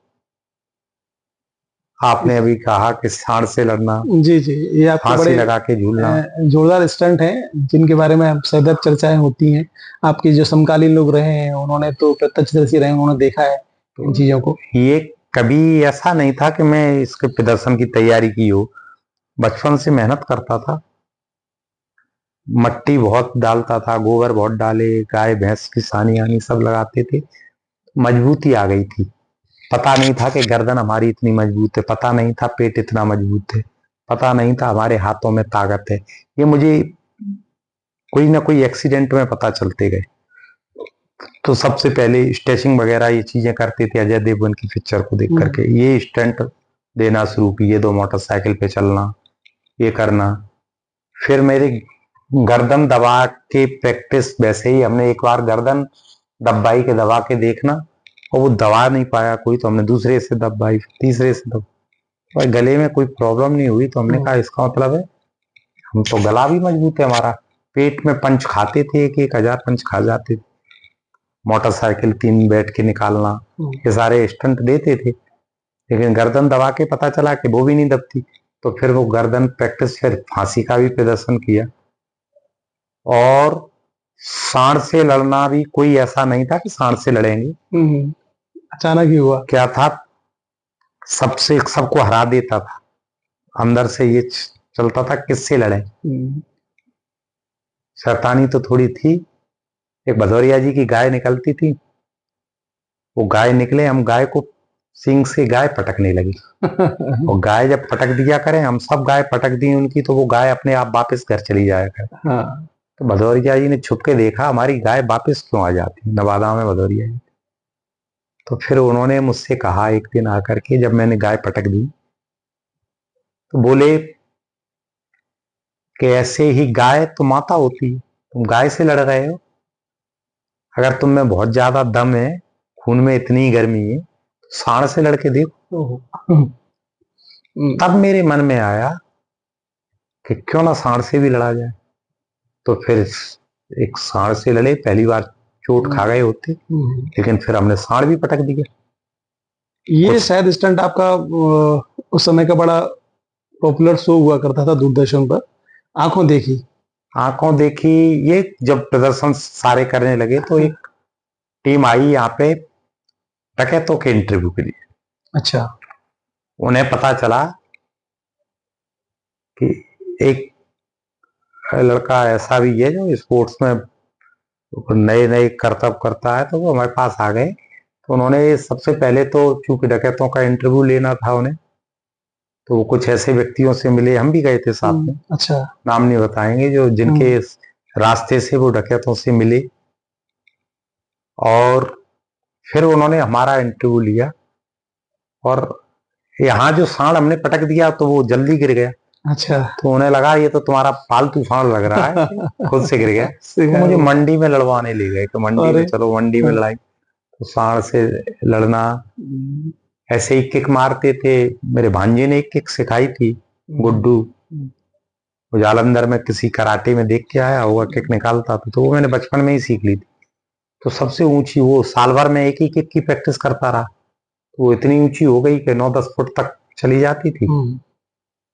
आपने अभी कहा कि सांड से लड़ना, जी जी, ये आपके बड़े लगा के झूलना, जोरदार स्टंट हैं जिनके बारे में सदैव चर्चाएं होती हैं। आपके जो समकालीन लोग रहे हैं उन्होंने तो प्रत्यक्षदर्शी रहे, उन्होंने देखा है इन चीजों को। ये कभी ऐसा नहीं था कि मैं इसके प्रदर्शन की तैयारी की हो, बचपन से मेहनत करता था, मट्टी बहुत डालता था, गोबर बहुत डाले, गाय भैंस की सानी आनी सब लगाते थे, मजबूती आ गई थी। पता नहीं था कि गर्दन हमारी इतनी मजबूत है, पता नहीं था पेट इतना मजबूत है, पता नहीं था हमारे हाथों में ताकत है। ये मुझे कोई ना कोई एक्सीडेंट में पता चलते गए। तो सबसे पहले स्ट्रेचिंग वगैरह ये चीजें करते थे अजय देवगन की पिक्चर को देख करके, ये स्टंट देना शुरू किए, 2 मोटरसाइकिल पे चलना, ये करना। फिर मेरी गर्दन दबा के प्रैक्टिस, वैसे ही हमने एक बार गर्दन दबाई के दबा के देखना, और वो दबा नहीं पाया कोई, तो हमने दूसरे से दबाई, तीसरे से दबाई, गले में कोई प्रॉब्लम नहीं हुई। तो हमने कहा इसका मतलब है हम तो गला भी मजबूत है हमारा। पेट में पंच खाते थे, 1,000 पंच खा जाते थे। मोटरसाइकिल 3 बैठ के निकालना, ये सारे स्टंट देते थे, लेकिन गर्दन दबा के पता चला कि वो भी नहीं दबती। तो फिर वो गर्दन प्रैक्टिस, फिर फांसी का भी प्रदर्शन किया। और सांड से लड़ना भी कोई ऐसा नहीं था कि सांड से लड़ेंगे, अचानक ही हुआ। क्या था, सबसे सबको हरा देता था, अंदर से ये चलता था किससे लड़े। शैतानी तो थोड़ी थी। एक भदौरिया जी की गाय निकलती थी, वो गाय निकले, हम गाय को सिंग से गाय पटकने लगी और गाय जब पटक दिया करें, हम सब गाय पटक दी उनकी, तो वो गाय अपने आप वापस घर चली जाया करे। हाँ। तो भदौरिया जी ने छुप के देखा हमारी गाय वापस क्यों आ जाती, नवादा में भदौरिया जी। तो फिर उन्होंने मुझसे कहा एक दिन आकर के, जब मैंने गाय पटक दी, तो बोले कि ऐसे ही गाय तो माता होती है, तुम गाय से लड़ रहे हो, अगर तुम में बहुत ज्यादा दम है, खून में इतनी गर्मी है, तो सांड से लड़के देखो। तब मेरे मन में आया कि क्यों ना सांड से भी लड़ा जाए। तो फिर एक सांड से लड़े, पहली बार चोट खा गए होते, लेकिन फिर हमने सांड भी पटक दिया। ये शायद स्टंट आपका उस समय का बड़ा पॉपुलर शो हुआ करता था दूरदर्शन पर, आंखों देखी। आंखों देखी, ये जब प्रदर्शन सारे करने लगे तो एक टीम आई यहाँ पे डकैतों के इंटरव्यू के लिए। अच्छा। उन्हें पता चला कि एक लड़का ऐसा भी है जो स्पोर्ट्स में नए नए करतब करता है, तो वो हमारे पास आ गए। तो उन्होंने सबसे पहले तो, चूंकि डकैतों का इंटरव्यू लेना था उन्हें, तो वो कुछ ऐसे व्यक्तियों से मिले, हम भी गए थे साथ में, अच्छा। नाम नाम नहीं बताएंगे, जो जिनके रास्ते से वो डकैतों से मिले। और फिर उन्होंने हमारा इंटरव्यू लिया, और यहाँ जो सांड हमने पटक दिया तो वो जल्दी गिर गया। अच्छा। तो उन्हें लगा ये तो तुम्हारा पालतू सांड लग रहा है, खुद से गिर गया। तो मुझे मंडी में लड़वाने ले गए कि मंडी में चलो, मंडी में लड़ाई। तो सांड से लड़ना, ऐसे ही किक मारते थे। मेरे भांजे ने एक किक सिखाई थी, गुड्डू, वो जालंधर में किसी कराटे में देख के आया होगा, किक निकालता था, तो वो मैंने बचपन में ही सीख ली थी। तो सबसे ऊंची, वो साल भर में एक ही किक की प्रैक्टिस करता रहा, तो वो इतनी ऊंची हो गई कि 9-10 फुट तक चली जाती थी।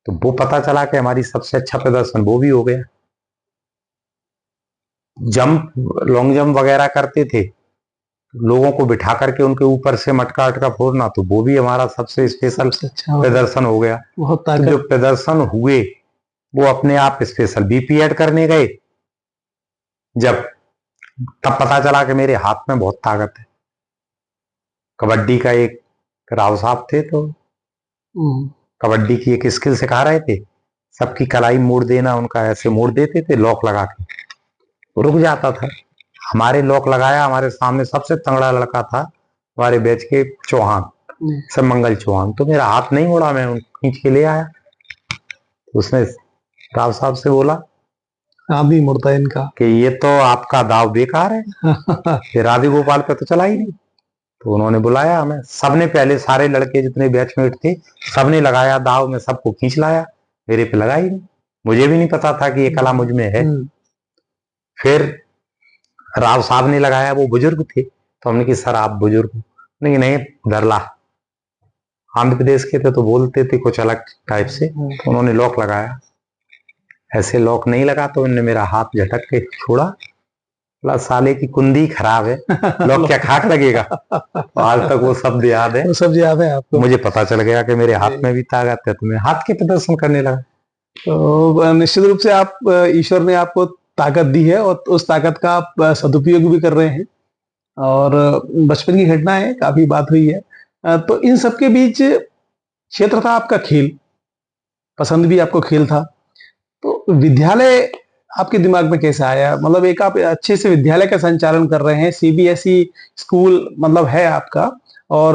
तो वो पता चला कि हमारी सबसे अच्छा प्रदर्शन वो भी हो गया। जंप, लॉन्ग जंप वगैरह करते थे, लोगों को बिठा करके उनके ऊपर से मटका अटका फोड़ना, तो वो भी हमारा सबसे स्पेशल प्रदर्शन हो गया। तो जो प्रदर्शन हुए वो अपने आप स्पेशल। बीपी ऐड करने गए जब, तब पता चला कि मेरे हाथ में बहुत ताकत है। कबड्डी का एक राव साहब थे, तो कबड्डी की एक स्किल सिखा रहे थे, सबकी कलाई मोड़ देना, उनका ऐसे मोड़ देते थे लॉक लगा के, रुक जाता था। हमारे लॉक लगाया, हमारे सामने सबसे तगड़ा लड़का था हमारे बैच के, चौहान, सब मंगल चौहान। तो मेरा हाथ नहीं मोड़ा, मैं खींच के ले आया। उसने राव साहब से बोला, हाथ नहीं मुड़ता इनका, कि ये तो आपका दाव बेकार है, ये राधे गोपाल पे तो चला ही नहीं। तो उन्होंने बुलाया हमें, सबने पहले, सारे लड़के जितने बैचमेट थे सबने लगाया दाव, में सबको खींच लाया, मेरे पे लगा ही नहीं। मुझे भी नहीं पता था कि ये कला मुझ में है। फिर राव साहब ने लगाया, वो बुजुर्ग थे, तो हमने कि सर आप बुजुर्ग, नहीं नहीं धरला, आंध्र प्रदेश के थे तो बोलते थे कुछ अलग टाइप से। तो उन्होंने लॉक लगाया, ऐसे लॉक नहीं लगा तो उन्होंने मेरा हाथ झटक के छोड़ा, बोला साले की कुंडी खराब है, लॉक क्या खाक लगेगा। आज तक वो शब्द याद है, वो शब्द याद है आपको। मुझे पता चल गया कि मेरे हाथ में भी ताकत है, तो मैं हाथ के प्रदर्शन करने लगा। तो निश्चित रूप से आप, ईश्वर ने आपको ताकत दी है और उस ताकत का आप सदुपयोग भी कर रहे हैं। और बचपन की घटना है, काफी बात हुई है, तो इन सब के बीच क्षेत्र था आपका खेल, पसंद भी आपको खेल था। तो विद्यालय आपके दिमाग में कैसे आया? मतलब एक आप अच्छे से विद्यालय का संचालन कर रहे हैं, सीबीएसई स्कूल मतलब है आपका, और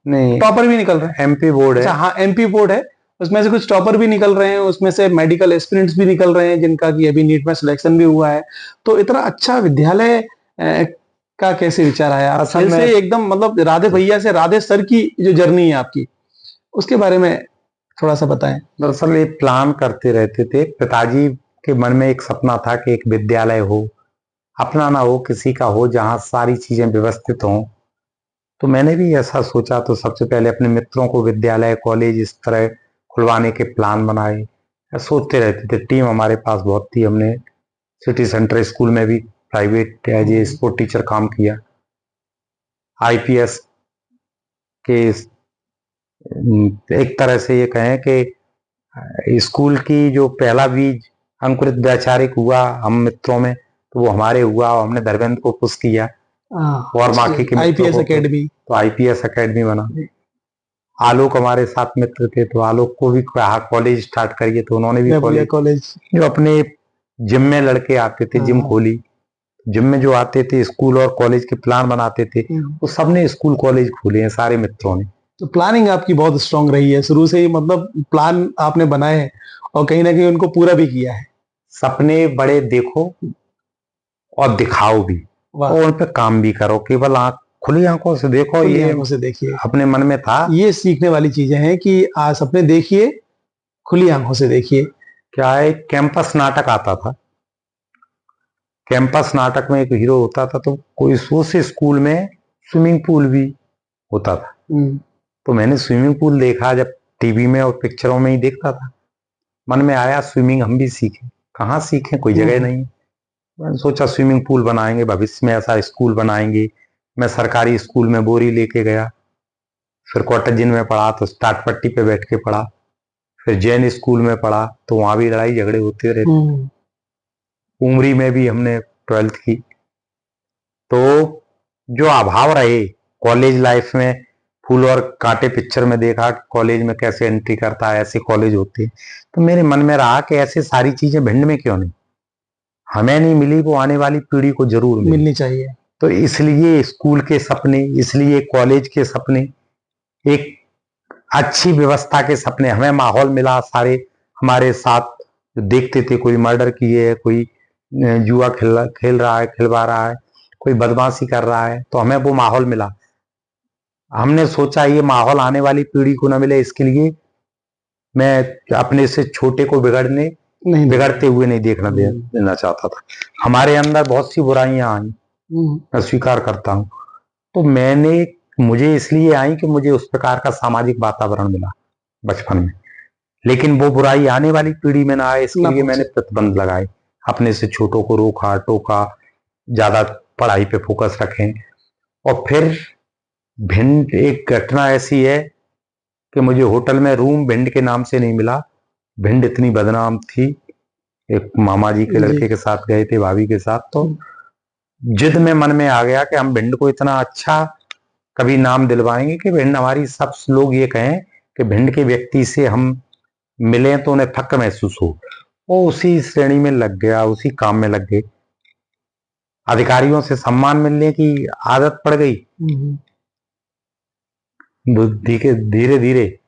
नहीं, टॉपर भी निकल रहे हैं। एमपी बोर्ड अच्छा, है। हाँ, एमपी बोर्ड है। उसमें से कुछ टॉपर भी निकल रहे हैं, उसमें से मेडिकल एस्पिरेंट्स भी निकल रहे हैं जिनका कि अभी नीट में सिलेक्शन भी हुआ है। तो इतना अच्छा विद्यालय का कैसे विचार आया? आप असल खेल में से एकदम मतलब राधे भैया से राधे सर की जो जर्नी है आपकी, उसके बारे में थोड़ा सा बताएं। दरअसल ये प्लान करते रहते थे, पिताजी के मन में एक सपना था कि एक विद्यालय हो, अपना ना हो, किसी का हो, जहाँ सारी चीजें व्यवस्थित हों। तो मैंने भी ऐसा सोचा, तो सबसे पहले अपने मित्रों को विद्यालय कॉलेज इस तरह खुलवाने के प्लान बनाए। सोचते रहते थे, टीम हमारे पास बहुत थी। हमने सिटी सेंटर स्कूल में भी private as a sport teacher काम किया। आईपीएस के एक तरह से ये कहें कि स्कूल की जो पहला बीज अंकुरित वैचारिक हुआ हम मित्रों में, तो वो हमारे हुआ और हमने धर्मेंद्र को पुश किया और बाकी के मित्रों आईपीएस को, एकेडमी। तो आईपीएस एकेडमी बना। आलोक हमारे साथ मित्र थे, तो आलोक को भी कहा कॉलेज स्टार्ट करिए, तो उन्होंने भी कॉलेज जो अपने जिम में लड़के आते थे, जिम खोली। जिम में जो आते थे स्कूल और कॉलेज के प्लान बनाते थे, वो सबने स्कूल कॉलेज खोले हैं सारे मित्रों ने। तो प्लानिंग आपकी बहुत स्ट्रांग रही है शुरू से ही, मतलब प्लान आपने बनाए हैं और कहीं ना कहीं उनको पूरा भी किया है। सपने बड़े देखो और दिखाओ भी, और उन पे काम भी करो। केवल खुली आंखों से देखो, खुली ये आंखों से देखिए, अपने मन में था। ये सीखने वाली चीजें हैं कि आज सपने देखिए, खुली आंखों से देखिए। क्या है, कैंपस नाटक आता था। कैंपस नाटक में एक हीरो होता था, तो कोई उस स्कूल में स्विमिंग पूल भी होता था। तो मैंने स्विमिंग पूल देखा, जब टीवी में और पिक्चरों में ही देखता था, मन में आया स्विमिंग हम भी सीखें। कहाँ सीखें, कोई जगह नहीं। मैंने सोचा स्विमिंग पूल बनाएंगे, भविष्य में ऐसा स्कूल बनाएंगे। मैं सरकारी स्कूल में बोरी लेके गया, फिर कॉटेजिन में पढ़ा तो स्टार्ट पट्टी पे बैठ के पढ़ा, फिर जैन स्कूल में पढ़ा तो वहां भी लड़ाई झगड़े होते रहते। उमरी में भी हमने 12th की। तो जो अभाव रहे कॉलेज लाइफ में, फूल और कांटे पिक्चर में देखा कॉलेज में कैसे एंट्री करता है, ऐसे कॉलेज होते हैं। तो मेरे मन में रहा कि ऐसे सारी चीजें भिंड में क्यों नहीं, हमें नहीं मिली, वो आने वाली पीढ़ी को जरूर मिलनी चाहिए। तो इसलिए स्कूल के सपने, इसलिए कॉलेज के सपने, एक अच्छी व्यवस्था के सपने। हमें माहौल मिला, सारे हमारे साथ देखते थे, कोई मर्डर किए है, कोई जुआ खेल रहा है, खिलवा रहा है, कोई बदमाशी कर रहा है, तो हमें वो माहौल मिला। हमने सोचा ये माहौल आने वाली पीढ़ी को न मिले, इसके लिए मैं अपने से छोटे को बिगड़ते हुए नहीं देखना देना चाहता था। हमारे अंदर बहुत सी बुराइयां आई, मैं स्वीकार करता हूं। तो मुझे इसलिए आई कि मुझे उस प्रकार का सामाजिक वातावरण मिला बचपन में, लेकिन वो बुराई आने वाली पीढ़ी में ना आए, इसके लिए मैंने प्रतिबंध लगाए। अपने से छोटों को रोका टोका, ज्यादा पढ़ाई पे फोकस रखें। और फिर भिंड एक घटना ऐसी है कि मुझे होटल में रूम भिंड के नाम से नहीं मिला। भिंड इतनी बदनाम थी, एक मामा जी के लड़के के साथ गए थे, भाभी के साथ, तो जिद में मन में आ गया कि हम भिंड को इतना अच्छा कभी नाम दिलवाएंगे कि भिंड हमारी, सब लोग ये कहें कि भिंड के व्यक्ति से हम मिलें तो उन्हें फक्र महसूस हो। वो उसी श्रेणी में लग गया, उसी काम में लग गए। अधिकारियों से सम्मान मिलने की आदत पड़ गई। धीरे धीरे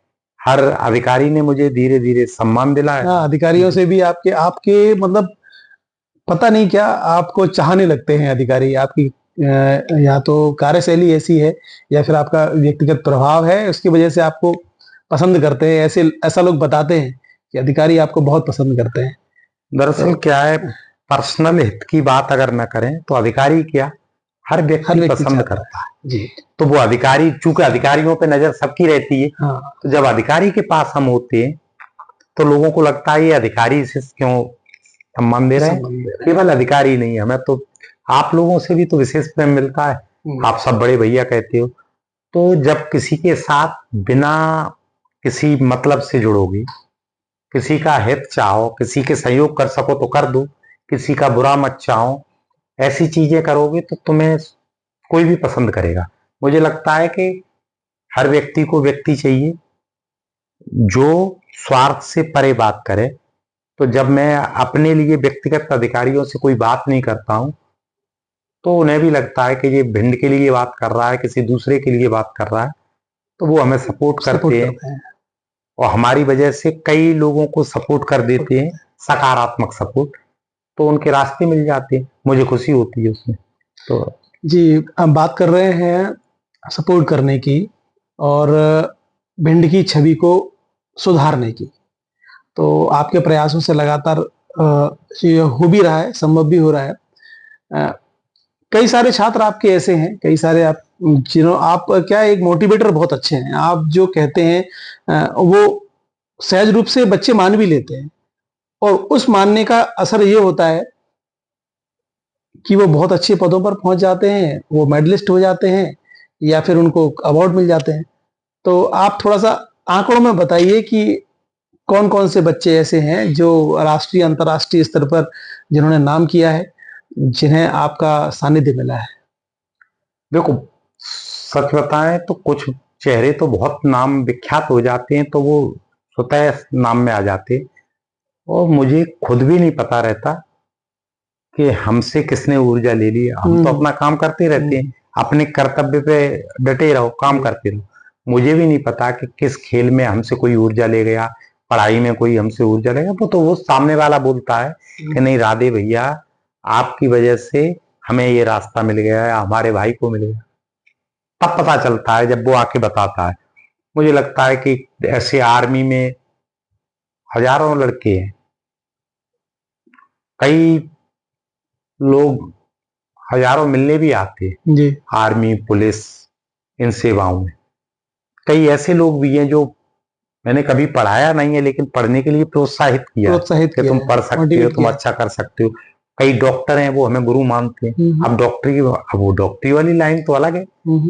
हर अधिकारी ने मुझे धीरे धीरे सम्मान दिलाया। अधिकारियों से भी आपके आपके मतलब पता नहीं क्या आपको चाहने लगते हैं अधिकारी। आपकी या तो कार्यशैली ऐसी है या फिर आपका व्यक्तिगत प्रभाव है, उसकी वजह से आपको पसंद करते हैं। ऐसा लोग बताते हैं कि अधिकारी आपको बहुत पसंद करते हैं। दरअसल क्या है, पर्सनल हित की बात अगर न करें तो अधिकारी क्या, हर व्यक्ति पसंद करता है जी। तो वो अधिकारी, चूंकि अधिकारियों पे नजर सबकी रहती है, तो जब अधिकारी के पास हम होते हैं तो लोगों को लगता है ये अधिकारी से क्यों सम्मान दे रहे हैं। केवल अधिकारी नहीं, हमें तो आप लोगों से भी तो विशेष प्रेम मिलता है, आप सब बड़े भैया कहते हो। तो जब किसी के साथ बिना किसी मतलब से जुड़ोगे, किसी का हित चाहो, किसी के सहयोग कर सको तो कर दो, किसी का बुरा मत चाहो, ऐसी चीजें करोगे तो तुम्हें कोई भी पसंद करेगा। मुझे लगता है कि हर व्यक्ति को व्यक्ति चाहिए जो स्वार्थ से परे बात करे। तो जब मैं अपने लिए व्यक्तिगत अधिकारियों से कोई बात नहीं करता हूं तो उन्हें भी लगता है कि ये भिंड के लिए बात कर रहा है, किसी दूसरे के लिए बात कर रहा है, तो वो हमें सपोर्ट करते हैं और हमारी वजह से कई लोगों को सपोर्ट कर देते हैं, सकारात्मक सपोर्ट, तो उनके रास्ते मिल जाते हैं, मुझे खुशी होती है उसमें। तो जी, हम बात कर रहे हैं सपोर्ट करने की और भिंड की छवि को सुधारने की। तो आपके प्रयासों से लगातार ये हो भी रहा है, संभव भी हो रहा है। कई सारे छात्र आपके ऐसे हैं, कई सारे आप आप क्या एक मोटिवेटर बहुत अच्छे हैं। आप जो कहते हैं वो सहज रूप से बच्चे मान भी लेते हैं और उस मानने का असर ये होता है कि वो बहुत अच्छे पदों पर पहुंच जाते हैं, वो मेडलिस्ट हो जाते हैं या फिर उनको अवार्ड मिल जाते हैं। तो आप थोड़ा-सा आंकड़ों में बताइए कि कौन-कौन से बच्चे ऐसे हैं जो राष्ट्रीय, अंतर्राष्ट्रीय स्तर पर जिन्होंने नाम किया है, जिन्हें आपका सानिध्य मिला है? देखो, सच बताएं तो कुछ चेहरे तो बहुत नाम विख्यात हो जाते हैं तो वो स्वतः नाम में आ जाते हैं और मुझे खुद भी नहीं पता रहता कि हमसे किसने ऊर्जा ले ली। हम तो अपना काम करते रहते हैं, अपने कर्तव्य पे डटे रहो, काम करते रहो। मुझे भी नहीं पता कि किस खेल में हमसे कोई ऊर्जा ले गया, पढ़ाई में कोई हमसे ऊर्जा ले गया। वो तो वो सामने वाला बोलता है कि नहीं राधे भैया, आपकी वजह से हमें ये रास्ता मिल गया है, हमारे भाई को मिल गया। तब पता चलता है जब वो आके बताता है। मुझे लगता है कि ऐसे आर्मी में हजारों लड़के हैं, कई लोग हजारों मिलने भी आते हैं जी। आर्मी, पुलिस, इन सेवाओं में। कई ऐसे लोग भी हैं जो मैंने कभी पढ़ाया नहीं है लेकिन पढ़ने के लिए प्रोत्साहित किया कि तुम पढ़ सकते हो, तुम अच्छा कर सकते हो। कई डॉक्टर हैं, वो हमें गुरु मानते हैं। अब वो डॉक्टरी वाली लाइन तो अलग है,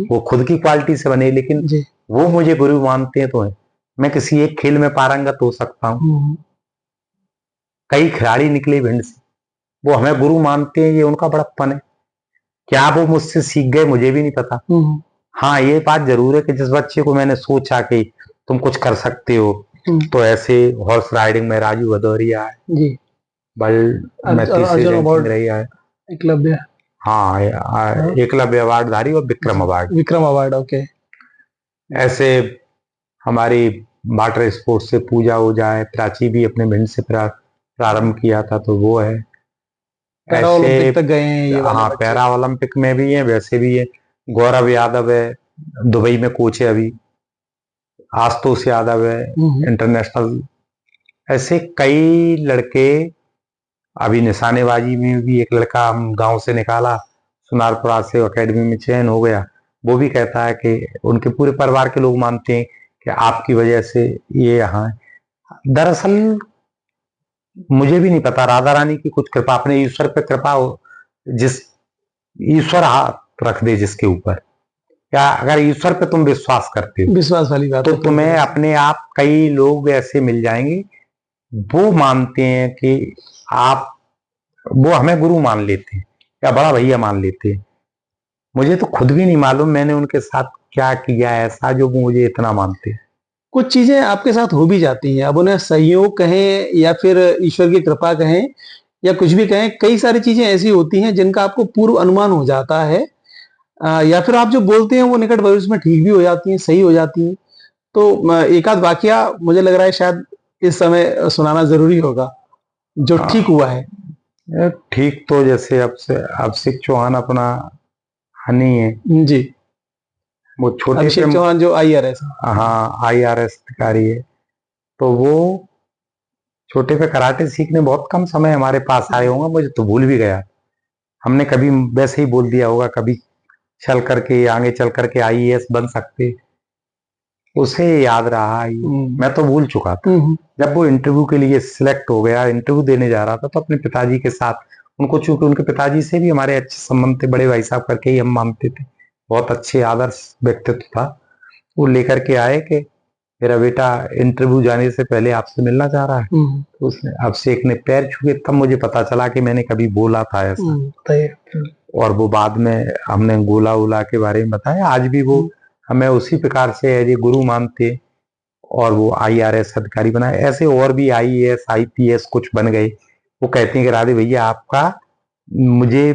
वो खुद की क्वालिटी से बने, लेकिन वो मुझे गुरु मानते हैं तो है। मैं किसी एक खेल में पारंगत हो सकता हूँ। कई खिलाड़ी निकले भिंड से, वो हमें गुरु मानते हैं, ये उनका बड़प्पन है। क्या वो मुझसे सीख गए मुझे भी नहीं पता। हाँ, ये बात जरूर है कि जिस बच्चे को मैंने सोचा कि तुम कुछ कर सकते हो, तो ऐसे हॉर्स राइडिंग में राजू भदौरिया है जी, वर्ल्ड में तीसरी रैंकिंग रही है, एकलव्य, हाँ एकलव्य अवार्ड धारी और विक्रम अवार्ड ओके। ऐसे हमारी वाटर स्पोर्ट्स से पूजा हो जाए, प्राची भी अपने भिंड से प्रारंभ किया था, तो वो है। ऐसे तक गए हैं ये, हाँ पैरा ओलंपिक में भी है, वैसे भी है। गौरव यादव है, दुबई में कोच है अभी। आशुतोष यादव है, इंटरनेशनल। ऐसे कई लड़के, अभी निशानेबाजी में भी एक लड़का हम गांव से निकाला, सुनारपुरा से एकेडमी में चयन हो गया। वो भी कहता है कि उनके पूरे परिवार के लोग मानते हैं कि आपकी वजह से ये यहाँ है। दरअसल मुझे भी नहीं पता, राधा रानी की कुछ कृपा, अपने ईश्वर पे कृपा हो, जिस ईश्वर हाथ रख दे जिसके ऊपर, या अगर ईश्वर पे तुम विश्वास करते हो, विश्वास वाली बात, तो तुम्हें अपने आप कई लोग ऐसे मिल जाएंगे, वो मानते हैं कि आप, वो हमें गुरु मान लेते हैं या बड़ा भैया मान लेते हैं। मुझे तो खुद भी नहीं मालूम मैंने उनके साथ क्या किया ऐसा जो मुझे इतना मानते हैं। कुछ चीजें आपके साथ हो भी जाती हैं, अब उन्हें संयोग कहें या फिर ईश्वर की कृपा कहें या कुछ भी कहें, कई सारी चीजें ऐसी होती हैं जिनका आपको पूर्व अनुमान हो जाता है, या फिर आप जो बोलते हैं वो निकट भविष्य में ठीक भी हो जाती हैं, सही हो जाती हैं। तो एक आध वाकया मुझे लग रहा है शायद इस समय सुनाना जरूरी होगा जो ठीक हुआ है। ठीक तो जैसे अभिषेक चौहान अपना हनी है जी, वो छोटे अभिषेक चौहान जो IRS, हाँ IRS अधिकारी है, तो वो छोटे पे कराटे सीखने बहुत कम समय हमारे पास आए होंगे, मुझे तो भूल भी गया। हमने कभी वैसे ही बोल दिया होगा, कभी चल करके आगे चल करके IAS बन सकते, उसे याद रहा। मैं तो भूल चुका था। जब वो इंटरव्यू के लिए सिलेक्ट हो गया, इंटरव्यू देने जा रहा था, तो अपने पिताजी के साथ, उनको चूंकि उनके पिताजी से भी हमारे अच्छे संबंध थे, बड़े भाई साहब करके ही हम मानते थे, बहुत अच्छे आदर्श व्यक्तित्व था, वो लेकर के आए कि मेरा बेटा इंटरव्यू जाने से पहले आपसे मिलना चाह रहा है। तो उसने, अभिषेक ने पैर छुए, तब मुझे पता चला कि मैंने कभी बोला था ऐसा। और वो बाद में हमने गोला उला के बारे में बताया। आज भी वो हमें उसी प्रकार से एज ए गुरु मानते और वो IRS अधिकारी बनाए। ऐसे और भी IAS IPS कुछ बन गए। वो कहते हैं कि राधे भैया आपका मुझे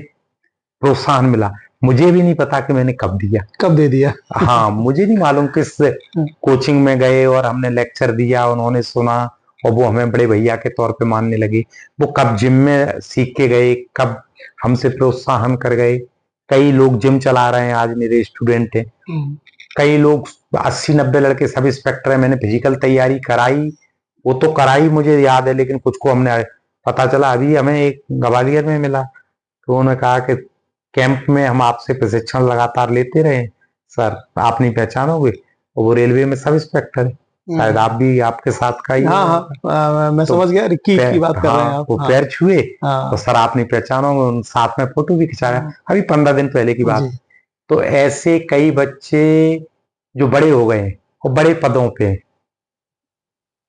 प्रोत्साहन मिला, मुझे भी नहीं पता कि मैंने कब दिया, कब दे दिया। हाँ मुझे नहीं मालूम किस कोचिंग में गए और हमने लेक्चर दिया, उन्होंने सुना और वो हमें बड़े भैया के तौर पे मानने लगे। वो कब जिम में सीख के गए, कब हमसे प्रोत्साहन कर गए। कई लोग जिम चला रहे हैं, आज मेरे स्टूडेंट हैं। कई लोग 80-90 लड़के सब इंस्पेक्टर है। मैंने फिजिकल तैयारी कराई, वो तो कराई मुझे याद है, लेकिन कुछ को हमने पता चला अभी हमें एक ग्वालियर में मिला, तो उन्होंने कहा कि कैंप में हम आपसे प्रशिक्षण लगातार लेते रहे सर, आप नहीं पहचानोगे। और वो रेलवे में सब इंस्पेक्टर है, शायद आप भी आपके साथ का ही। हाँ हाँ मैं समझ गया, रिक्की की बात कर रहे हैं आप। वो पैर छुए तो सर आप नहीं पहचानोगे, उन साथ में फोटो भी खिंचाया, अभी 15 दिन पहले की बात। तो ऐसे कई बच्चे जो बड़े हो गए और बड़े पदों पे,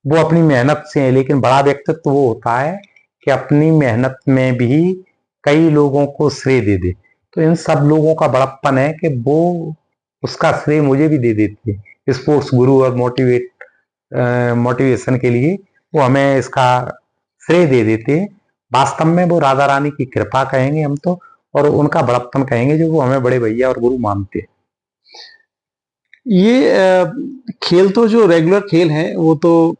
वो अपनी मेहनत से है। लेकिन बड़ा व्यक्तित्व तो वो होता है कि अपनी मेहनत में भी कई लोगों को श्रेय दे दे। तो इन सब लोगों का बड़प्पन है कि वो उसका श्रेय मुझे भी दे देती है। स्पोर्ट्स गुरु और मोटिवेशन के लिए वो हमें इसका श्रेय दे देते हैं। वास्तव में वो राधा रानी की कृपा कहेंगे हम तो, और उनका बड़प्पन कहेंगे जो वो हमें बड़े भैया और गुरु मानते हैं। ये खेल तो जो रेगुलर खेल हैं वो तो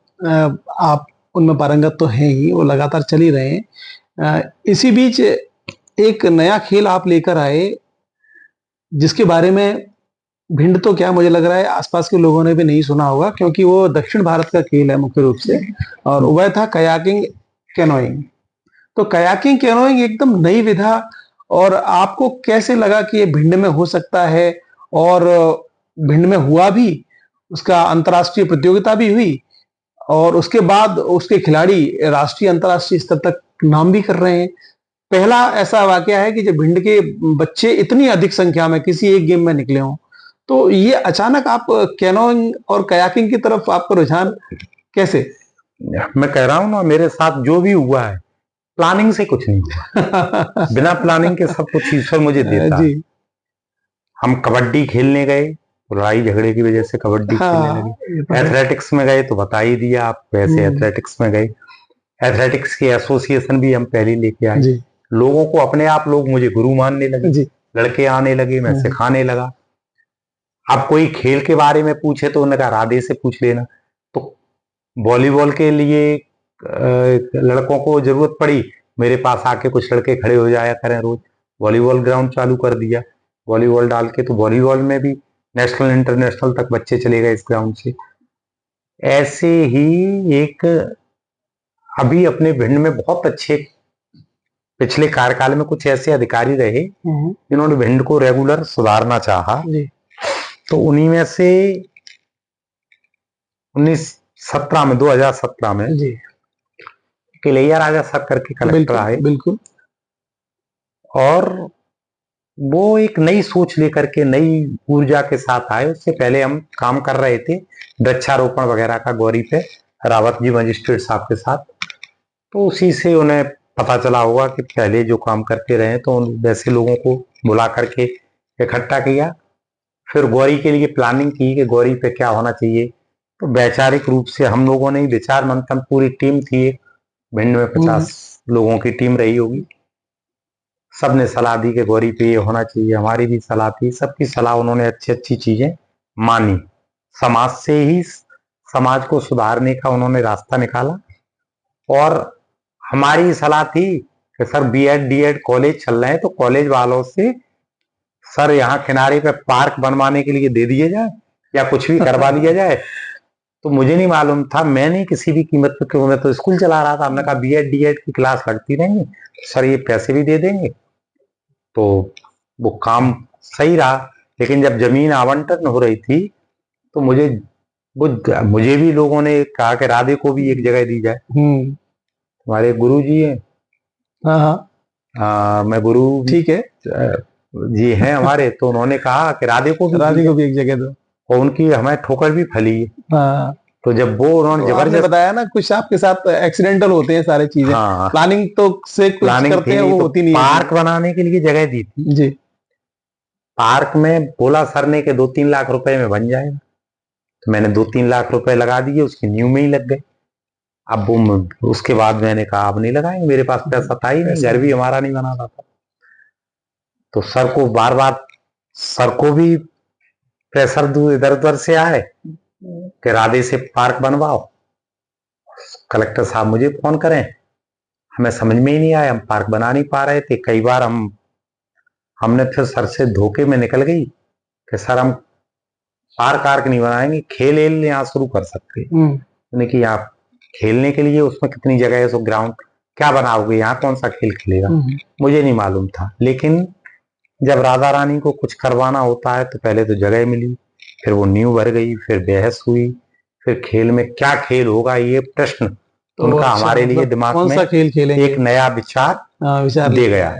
आप उनमें पारंगत तो हैं ही, वो लगातार चल ही रहे हैं। इसी बीच एक नया खेल आप लेकर आए जिसके बारे में भिंड तो क्या, मुझे लग रहा है आसपास के लोगों ने भी नहीं सुना होगा, क्योंकि वो दक्षिण भारत का खेल है मुख्य रूप से, और वह था कयाकिंग कैनोइंग। तो कयाकिंग कैनोइंग एकदम नई विधा, और आपको कैसे लगा कि ये भिंड में हो सकता है? और भिंड में हुआ भी, उसका अंतर्राष्ट्रीय प्रतियोगिता भी हुई, और उसके बाद उसके खिलाड़ी राष्ट्रीय अंतर्राष्ट्रीय स्तर तक नाम भी कर रहे हैं। पहला ऐसा वाकया है कि जब भिंड के बच्चे इतनी अधिक संख्या में किसी एक गेम में निकले हों। तो ये अचानक आप कैनोइंग और कयाकिंग की तरफ आपका रुझान कैसे? मैं कह रहा हूं ना, मेरे साथ जो भी हुआ है प्लानिंग से कुछ नहीं हुआ। बिना प्लानिंग के सब कुछ ईश्वर मुझे देता है। हम कबड्डी खेलने गए, लड़ाई झगड़े की वजह से कबड्डी खेलने लगे। एथलेटिक्स में गए तो बता ही दिया आप, वैसे एथलेटिक्स में गए। एथलेटिक्स की एसोसिएशन भी हम पहले लेके आए। लोगों को अपने आप लोग मुझे गुरु मानने लगे, लड़के आने लगे, मैं सिखाने लगा। अब कोई खेल के बारे में पूछे तो उन्होंने कहा राधे से पूछ लेना। तो वॉलीबॉल के लिए लड़कों को जरूरत पड़ी, मेरे पास आके कुछ लड़के खड़े हो जाया करें रोज। वॉलीबॉल ग्राउंड चालू कर दिया, वॉलीबॉल डाल के, तो वॉलीबॉल में भी नेशनल इंटरनेशनल तक बच्चे चले गए इस ग्राउंड से। ऐसे ही एक अभी अपने भिंड में बहुत अच्छे पिछले कार्यकाल में कुछ ऐसे अधिकारी रहे जिन्होंने भिंड को रेगुलर सुधारना चाहा। तो उन्हीं में से 2017 में किलैया राजा सर करके कलेक्टर आए। बिल्कुल। और वो एक नई सोच लेकर के, नई ऊर्जा के साथ आए। उससे पहले हम काम कर रहे थे वृक्षारोपण वगैरह का गौरी पे, रावत जी मजिस्ट्रेट साहब के साथ। तो उसी से उन्हें पता चला होगा कि पहले जो काम करते रहे, तो वैसे लोगों को बुला करके इकट्ठा किया। फिर गौरी के लिए प्लानिंग की कि गौरी पे क्या होना चाहिए। तो वैचारिक रूप से हम लोगों ने विचार मंथन, पूरी टीम थी, भिंड में 50 लोगों की टीम रही होगी, सबने सलाह दी कि गौरी पे ये होना चाहिए। हमारी भी सलाह थी, सबकी सलाह उन्होंने अच्छी अच्छी चीजें मानी। समाज से ही समाज को सुधारने का उन्होंने रास्ता निकाला। और हमारी सलाह थी कि सर बीएड डीएड कॉलेज चल रहे हैं, तो कॉलेज वालों से सर यहाँ किनारे पे पार्क बनवाने के लिए दे दिए जाए या कुछ भी करवा दिया जाए। तो मुझे नहीं मालूम था, मैं नहीं किसी भी कीमत पे, क्यों, मैं तो स्कूल चला रहा था। हमने कहा बीएड डीएड की क्लास लगती रहेंगी, सर ये पैसे भी दे देंगे। तो वो काम सही रहा। लेकिन जब जमीन आवंटन हो रही थी तो मुझे भी लोगों ने कहा कि राधे को भी एक जगह दी जाए। हमारे गुरु जी हैं, मैं गुरु ठीक है जी हैं हमारे, तो उन्होंने कहा कि राधे को भी एक जगह दो। और उनकी हमें ठोकर भी फली है। तो जब वो उन्होंने जबरदस्त बताया ना, कुछ आपके साथ एक्सीडेंटल होते हैं सारी चीजें। प्लानिंग तो से कुछ करते हैं, वो होती नहीं है। पार्क बनाने के लिए जगह दी थी जी। पार्क में बोला सर ने कि 2-3 लाख रुपए में बन जाएगा, तो मैंने 2-3 लाख रुपए लगा दिए, उसकी नींव में ही लग गए। अब वो उसके बाद मैंने कहा अब नहीं लगाएंगे, मेरे पास पैसा था ही नहीं, घर भी हमारा नहीं बना था। तो सर को बार बार, सर को भी प्रेशर इधर उधर से आए कि राधे से पार्क बनवाओ, कलेक्टर साहब मुझे फोन करें, हमें समझ में ही नहीं आया, हम पार्क बना नहीं पा रहे थे। कई बार हमने फिर सर से धोखे में निकल गई कि सर हम पार्क आर्क नहीं बनाएंगे, खेल यहाँ शुरू कर सकते हैं कि यहाँ खेलने के लिए उसमें कितनी जगह है, सो ग्राउंड क्या बनाओगे, यहाँ कौन सा खेल खेलेगा, मुझे नहीं मालूम था। लेकिन जब राधा रानी को कुछ करवाना होता है तो पहले तो जगह मिली, फिर वो नींव भर गई, फिर बहस हुई, फिर खेल में क्या खेल होगा ये प्रश्न तो उनका हमारे लिए दिमाग कौन में सा खेल खेलेंगे, एक नया विचार दे गया।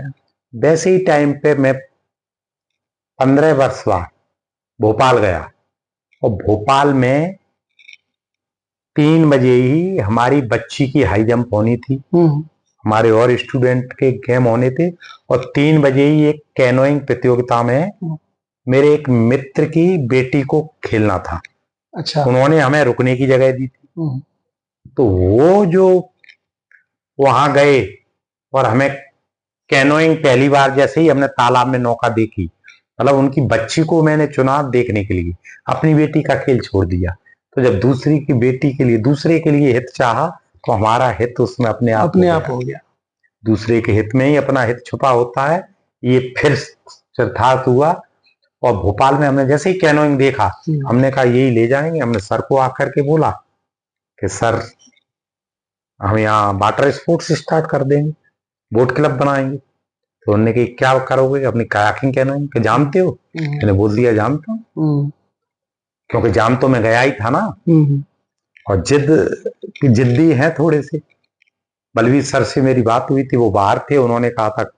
वैसे ही टाइम पे मैं 15 वर्ष बाद भोपाल गया, और भोपाल में 3 बजे ही हमारी बच्ची की हाई जंप होनी थी, हमारे और स्टूडेंट के गेम होने थे, और 3 बजे ही एक कैनोइंग प्रतियोगिता में मेरे एक मित्र की बेटी को खेलना था। अच्छा। उन्होंने हमें रुकने की जगह दी थी, तो वो जो वहां गए और हमें कैनोइंग पहली बार जैसे ही हमने तालाब में नौका देखी, मतलब उनकी बच्ची को मैंने चुना देखने के लिए, अपनी बेटी का खेल छोड़ दिया। तो जब दूसरी की बेटी के लिए, दूसरे के लिए हित चाहा, तो हमारा हित उसमें अपने आप हो गया। दूसरे के हित में ही अपना हित छुपा होता है, ये फिर चरितार्थ हुआ। और भोपाल में हमने जैसे ही कैनोइंग देखा, हमने कहा यही ले जाएंगे। हमने सर को आकर के बोला कि सर हम यहाँ वाटर स्पोर्ट्स स्टार्ट कर देंगे, बोट क्लब बनाएंगे। तो उन्होंने कहा क्या करोगे, अपनी कायाकिंग कैनोइंग के जानते हो? मैंने बोल दिया जानता हूँ, क्योंकि जान तो मैं गया ही था ना, और जिद्दी है थोड़े से। बलवीर सर से मेरी बात हुई थी, वो बाहर थे, उन्होंने कहा था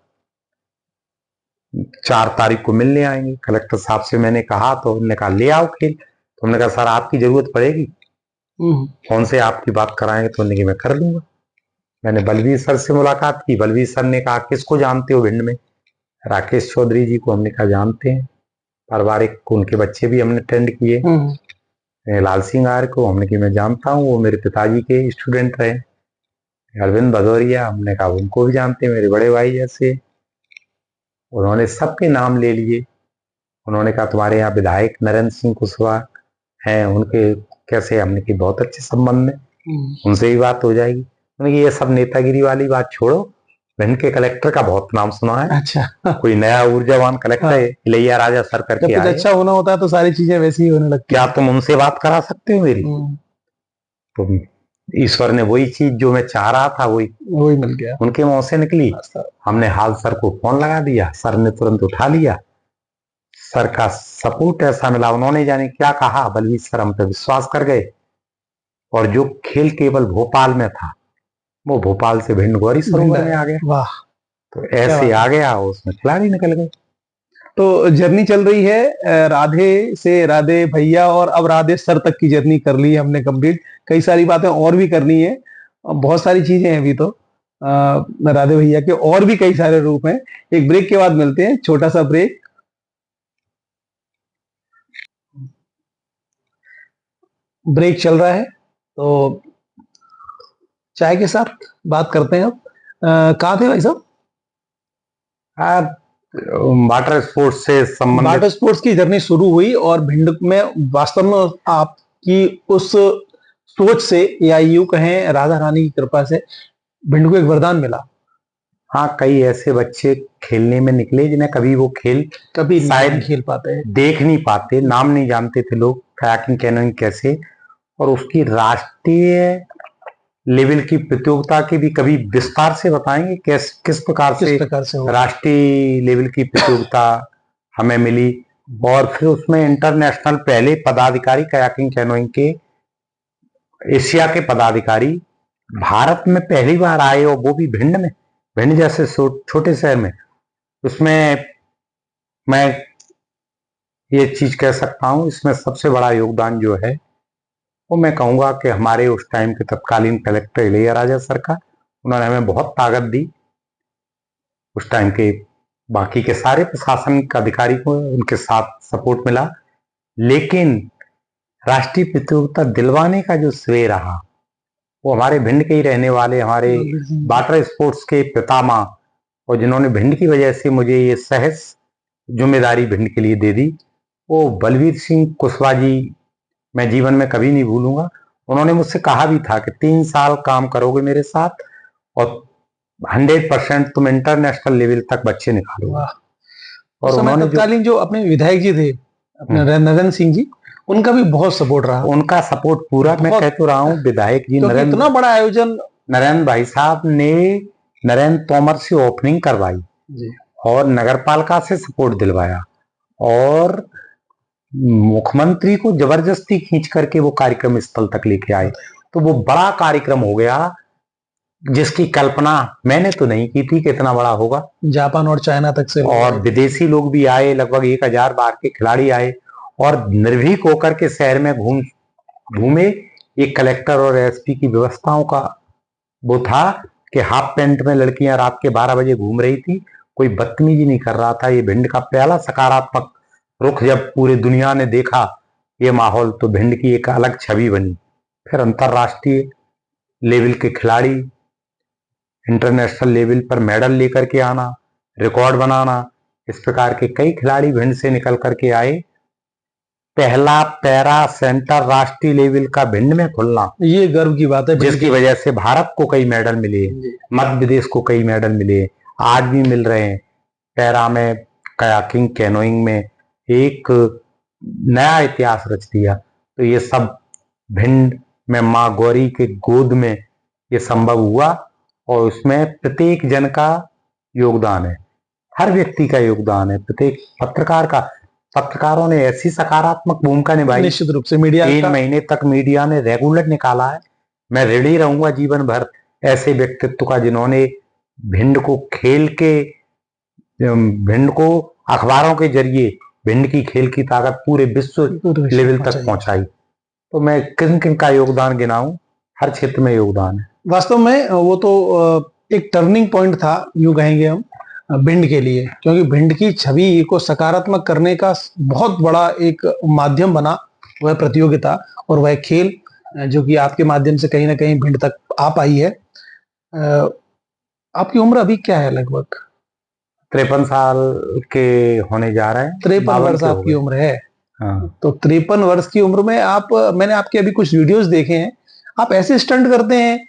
4 तारीख को मिलने आएंगे। कलेक्टर साहब से मैंने कहा तो उन्होंने कहा ले आओ खेल। तो हमने कहा सर आपकी जरूरत पड़ेगी, कौन से आपकी बात कराएंगे? तो उन्होंने मैं कर लूंगा। मैंने बलवीर सर से मुलाकात की, बलवीर सर ने कहा किसको जानते हो भिंड में? राकेश चौधरी जी को। हमने कहा जानते हैं, पारिवारिक उनके बच्चे भी हमने अटेंड किए। लाल सिंह आर्य को हमने कहा मैं जानता हूँ, वो मेरे पिताजी के स्टूडेंट रहे। अरविंद भदौरिया, हमने कहा उनको भी जानते हैं, मेरे बड़े भाई जैसे। उन्होंने सबके नाम ले लिए। उन्होंने कहा तुम्हारे यहाँ विधायक नरेंद्र सिंह कुशवाहा हैं, उनके कैसे? हमने की बहुत अच्छे संबंध में, उनसे भी बात हो जाएगी। उन्होंने ये सब नेतागिरी वाली बात छोड़ो, भिंड के कलेक्टर का बहुत नाम सुना है। अच्छा। कोई नया ऊर्जावान कलेक्टर है, इलैया राजा सर करके आए। अच्छा होना होता है तो सारी चीजें वैसी ही होने लगती। क्या तुम उनसे बात करा सकते हो मेरी? तो ईश्वर ने वही चीज जो मैं चाह रहा था वही मिल गया, उनके मुंह से निकली। हमने हाल सर को फोन लगा दिया, सर ने तुरंत उठा लिया। सर का सपोर्ट ऐसा मिला, उन्होंने जाने क्या कहा, बलवीर सर हम पे विश्वास कर गए। और जो खेल केवल भोपाल में था, वो भोपाल से भिंड गौरी सरोवर में आ गया। वाह! तो ऐसे आ गया, उसमें खिलाड़ी निकल गए। तो जर्नी चल रही है, राधे से राधे भैया और अब राधे सर तक की जर्नी कर ली है हमने कंप्लीट। कई सारी बातें और भी करनी है, बहुत सारी चीजें हैं अभी तो। राधे भैया के और भी कई सारे रूप हैं। एक ब्रेक के बाद मिलते हैं, छोटा सा ब्रेक। ब्रेक चल रहा है तो चाय के साथ बात करते हैं। अब कहाँ थे भाई साहब? वाटर स्पोर्ट्स से संबंधित वाटर स्पोर्ट्स की जर्नी शुरू हुई, और भिंड में वास्तव में आपकी उस सोच से, या यूं कहें राधा रानी की कृपा से, भिंड को एक वरदान मिला। हाँ, कई ऐसे बच्चे खेलने में निकले जिन्हें कभी वो खेल कभी शायद खेल पाते, देख नहीं पाते, नाम नहीं जानते थे लोग कायाकिंग कैनोइंग कैसे, और उसकी राष्ट्रीय लेवल की प्रतियोगिता के भी कभी विस्तार से बताएंगे किस प्रकार से राष्ट्रीय लेवल की प्रतियोगिता हमें मिली। और फिर उसमें इंटरनेशनल पहले पदाधिकारी कायाकिंग कैनोइंग के एशिया के पदाधिकारी भारत में पहली बार आए, और वो भी भिंड में, भिंड जैसे छोटे शहर में। उसमें मैं ये चीज कह सकता हूं, इसमें सबसे बड़ा योगदान जो है वो मैं कहूंगा कि हमारे उस टाइम के तत्कालीन कलेक्टर इलैया राजा सर का। उन्होंने हमें बहुत ताकत दी उस टाइम के बाकी के सारे प्रशासनिक अधिकारी को उनके साथ सपोर्ट मिला, लेकिन राष्ट्रीय प्रतियोगिता दिलवाने का जो श्रेय रहा वो हमारे भिंड के ही रहने वाले हमारे वाटर स्पोर्ट्स के पितामह, और जिन्होंने भिंड की वजह से मुझे ये सहज जिम्मेदारी भिंड के लिए दे दी, वो बलवीर सिंह कुशवाहा जी मैं जीवन में कभी नहीं भूलूंगा। उन्होंने मुझसे कहा भी था कि 3 साल काम करोगे मेरे साथ और 100% तुम इंटरनेशनल लेवल तक बच्चे निकालोगे। और उन्होंने तत्कालीन जो अपने विधायक जी थे अपने नरेंद्र सिंह जी, उनका भी बहुत सपोर्ट रहा। उनका सपोर्ट पूरा, मैं कह तो रहा हूँ विधायक जी नरेंद्र, इतना बड़ा आयोजन नरेंद्र भाई साहब ने नरेंद्र तोमर से ओपनिंग करवाई जी, और नगर पालिका से सपोर्ट दिलवाया, और मुख्यमंत्री को जबरदस्ती खींच करके वो कार्यक्रम स्थल तक लेके आए। तो वो बड़ा कार्यक्रम हो गया जिसकी कल्पना मैंने तो नहीं की थी कि इतना बड़ा होगा। जापान और चाइना तक से और विदेशी लोग भी आए, लगभग 1000 बाहर के खिलाड़ी आए और निर्भीक होकर के शहर में घूमे। एक कलेक्टर और एसपी की व्यवस्थाओं का वो था कि हाफ पैंट में लड़कियां रात के 12 बजे घूम रही थी, कोई बदतमीजी नहीं कर रहा था। ये भिंड का पहला सकारात्मक रुख जब पूरी दुनिया ने देखा ये माहौल, तो भिंड की एक अलग छवि बनी। फिर अंतरराष्ट्रीय लेवल के खिलाड़ी इंटरनेशनल लेवल पर मेडल लेकर के आना, रिकॉर्ड बनाना, इस प्रकार के कई खिलाड़ी भिंड से निकल करके आए। पहला पैरा सेंटर राष्ट्रीय लेवल का भिंड में खुलना, ये गर्व की बात है, जिसकी वजह से भारत को कई मेडल मिले, मध्य प्रदेश को कई मेडल मिले, आज भी मिल रहे हैं। पैरा में, कयाकिंग, कैनोइंग में एक नया इतिहास रच दिया। तो ये सब भिंड में माँ गौरी के गोद में ये संभव हुआ, और उसमें प्रत्येक जन का योगदान है, हर व्यक्ति का योगदान है, प्रत्येक पत्रकार का। पत्रकारों ने ऐसी सकारात्मक भूमिका निभाई, निश्चित रूप से मीडिया 3 महीने तक मीडिया ने रेगुलर निकाला है। मैं ऋणी रहूंगा जीवन भर ऐसे व्यक्तित्व का जिन्होंने भिंड को खेल के, भिंड को अखबारों के जरिए भिंड की खेल की ताकत पूरे विश्व लेवल तक पहुंचाई। तो मैं किन किन का योगदान गिनाऊं, हर क्षेत्र में योगदान है। वास्तव में वो तो एक टर्निंग पॉइंट था, यूं कहेंगे हम, भिंड के लिए, क्योंकि भिंड की छवि को सकारात्मक करने का बहुत बड़ा एक माध्यम बना वह प्रतियोगिता और वह खेल, जो कि आपके माध्यम से कहीं ना कहीं भिंड तक आ पाई है। आपकी उम्र अभी क्या है? लगभग 53 साल के होने जा रहे हैं। 53 वर्ष आपकी उम्र है। हाँ। तो 53 वर्ष की उम्र में आप, मैंने आपके अभी कुछ वीडियोस देखे हैं, आप ऐसे स्टंट करते हैं,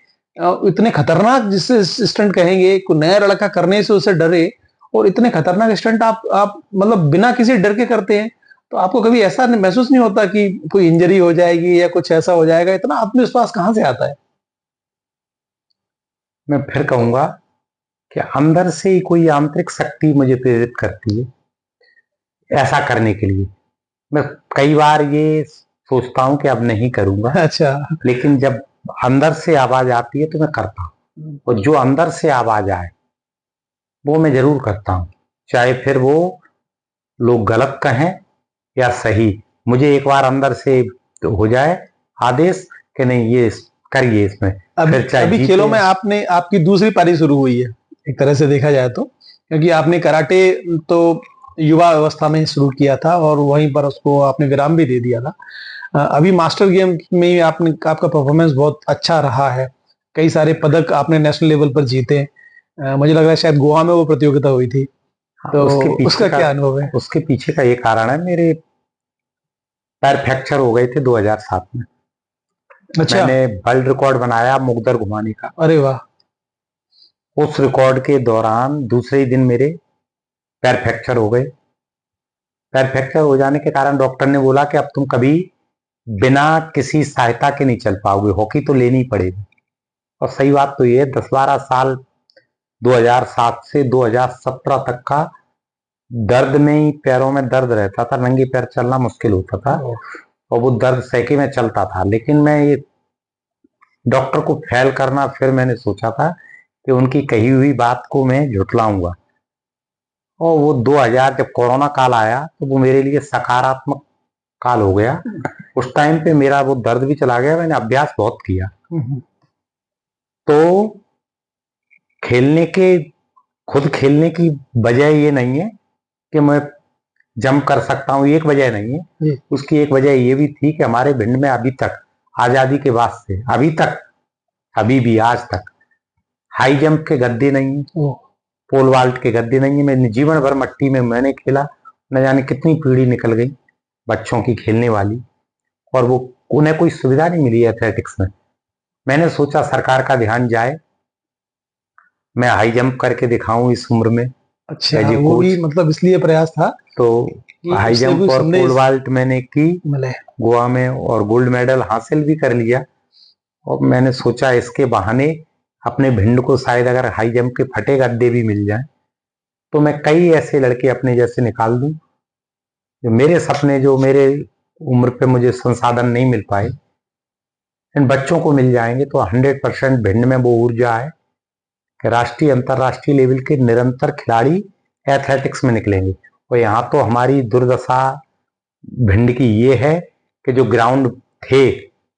इतने खतरनाक, जिससे स्टंट कहेंगे, कोई नया लड़का करने से उसे डरे, और इतने खतरनाक स्टंट आप मतलब बिना किसी डर के करते हैं। तो आपको कभी ऐसा महसूस नहीं होता कि कोई इंजरी हो जाएगी या कुछ ऐसा हो जाएगा? इतना आत्मविश्वास कहां से आता है? मैं फिर कहूंगा कि अंदर से ही कोई आंतरिक शक्ति मुझे प्रेरित करती है ऐसा करने के लिए। मैं कई बार ये सोचता हूं कि अब नहीं करूंगा, अच्छा, लेकिन जब अंदर से आवाज आती है तो मैं करता हूं, और जो अंदर से आवाज आए वो मैं जरूर करता हूं, चाहे फिर वो लोग गलत कहें या सही। मुझे एक बार अंदर से हो जाए आदेश कि नहीं ये करिए इसमें। अभी खेलों में आपकी दूसरी पारी शुरू हुई है एक तरह से देखा जाए तो, क्योंकि आपने कराटे तो युवा अवस्था में शुरू किया था और वहीं पर उसको आपने विराम भी दे दिया था। अभी मास्टर गेम में आपका परफॉर्मेंस बहुत अच्छा रहा है, कई सारे पदक आपने नेशनल लेवल पर जीते। मुझे लग रहा है शायद गोवा में वो प्रतियोगिता हुई थी। तो उसका क्या अनुभव है? उसके पीछे का ये कारण है, मेरे पैर फ्रैक्चर हो गए थे 2007 में। अच्छा। मैंने वर्ल्ड रिकॉर्ड बनाया मुगदर घुमाने का। अरे वाह। उस रिकॉर्ड के दौरान दूसरे ही दिन मेरे पैर फ्रैक्चर हो गए। पैर फ्रैक्चर हो जाने के कारण डॉक्टर ने बोला कि अब तुम कभी बिना किसी सहायता के नहीं चल पाओगे, हॉकी तो लेनी पड़ेगी। और सही बात तो ये 10-12 साल 2007 से 2017 तक का दर्द में ही, पैरों में दर्द रहता था, नंगे पैर चलना मुश्किल होता था, और वो दर्द सहके में चलता था। लेकिन मैं ये डॉक्टर को फेल करना, फिर मैंने सोचा था कि उनकी कही हुई बात को मैं झुटलाऊंगा, और वो 2000 जब कोरोना काल आया तो वो मेरे लिए सकारात्मक काल हो गया। उस टाइम पे मेरा वो दर्द भी चला गया, मैंने अभ्यास बहुत किया। तो खेलने के खुद खेलने की वजह ये नहीं है कि मैं जंप कर सकता हूँ, एक वजह नहीं है। उसकी एक वजह ये भी थी कि हमारे भिंड में अभी तक आजादी के बाद से अभी तक, अभी भी आज तक हाई जंप के गद्दे नहीं है, पोल वाल्ट के गद्दे नहीं है। मैंने जीवन भर मट्टी में मैंने खेला, न जाने कितनी पीढ़ी निकल गई बच्चों की खेलने वाली, और वो उन्हें कोई सुविधा नहीं मिली एथलेटिक्स में। मैंने सोचा सरकार का ध्यान जाए, मैं हाई जंप करके दिखाऊं इस उम्र में। अच्छा, वो भी मतलब इसलिए प्रयास था तो हाई जंप और पोल वाल्ट मैंने की गोवा में और गोल्ड मेडल हासिल भी कर लिया। और मैंने सोचा इसके बहाने अपने भिंड को शायद अगर हाई जंप के फटे गद्दे भी मिल जाए तो मैं कई ऐसे लड़के अपने जैसे निकाल दूं, जो मेरे सपने, जो मेरे उम्र पे मुझे संसाधन नहीं मिल पाए, इन बच्चों को मिल जाएंगे। तो 100% भिंड में वो ऊर्जा है कि राष्ट्रीय अंतर्राष्ट्रीय लेवल के निरंतर खिलाड़ी एथलेटिक्स में निकलेंगे। और यहाँ तो हमारी दुर्दशा भिंड की ये है कि जो ग्राउंड थे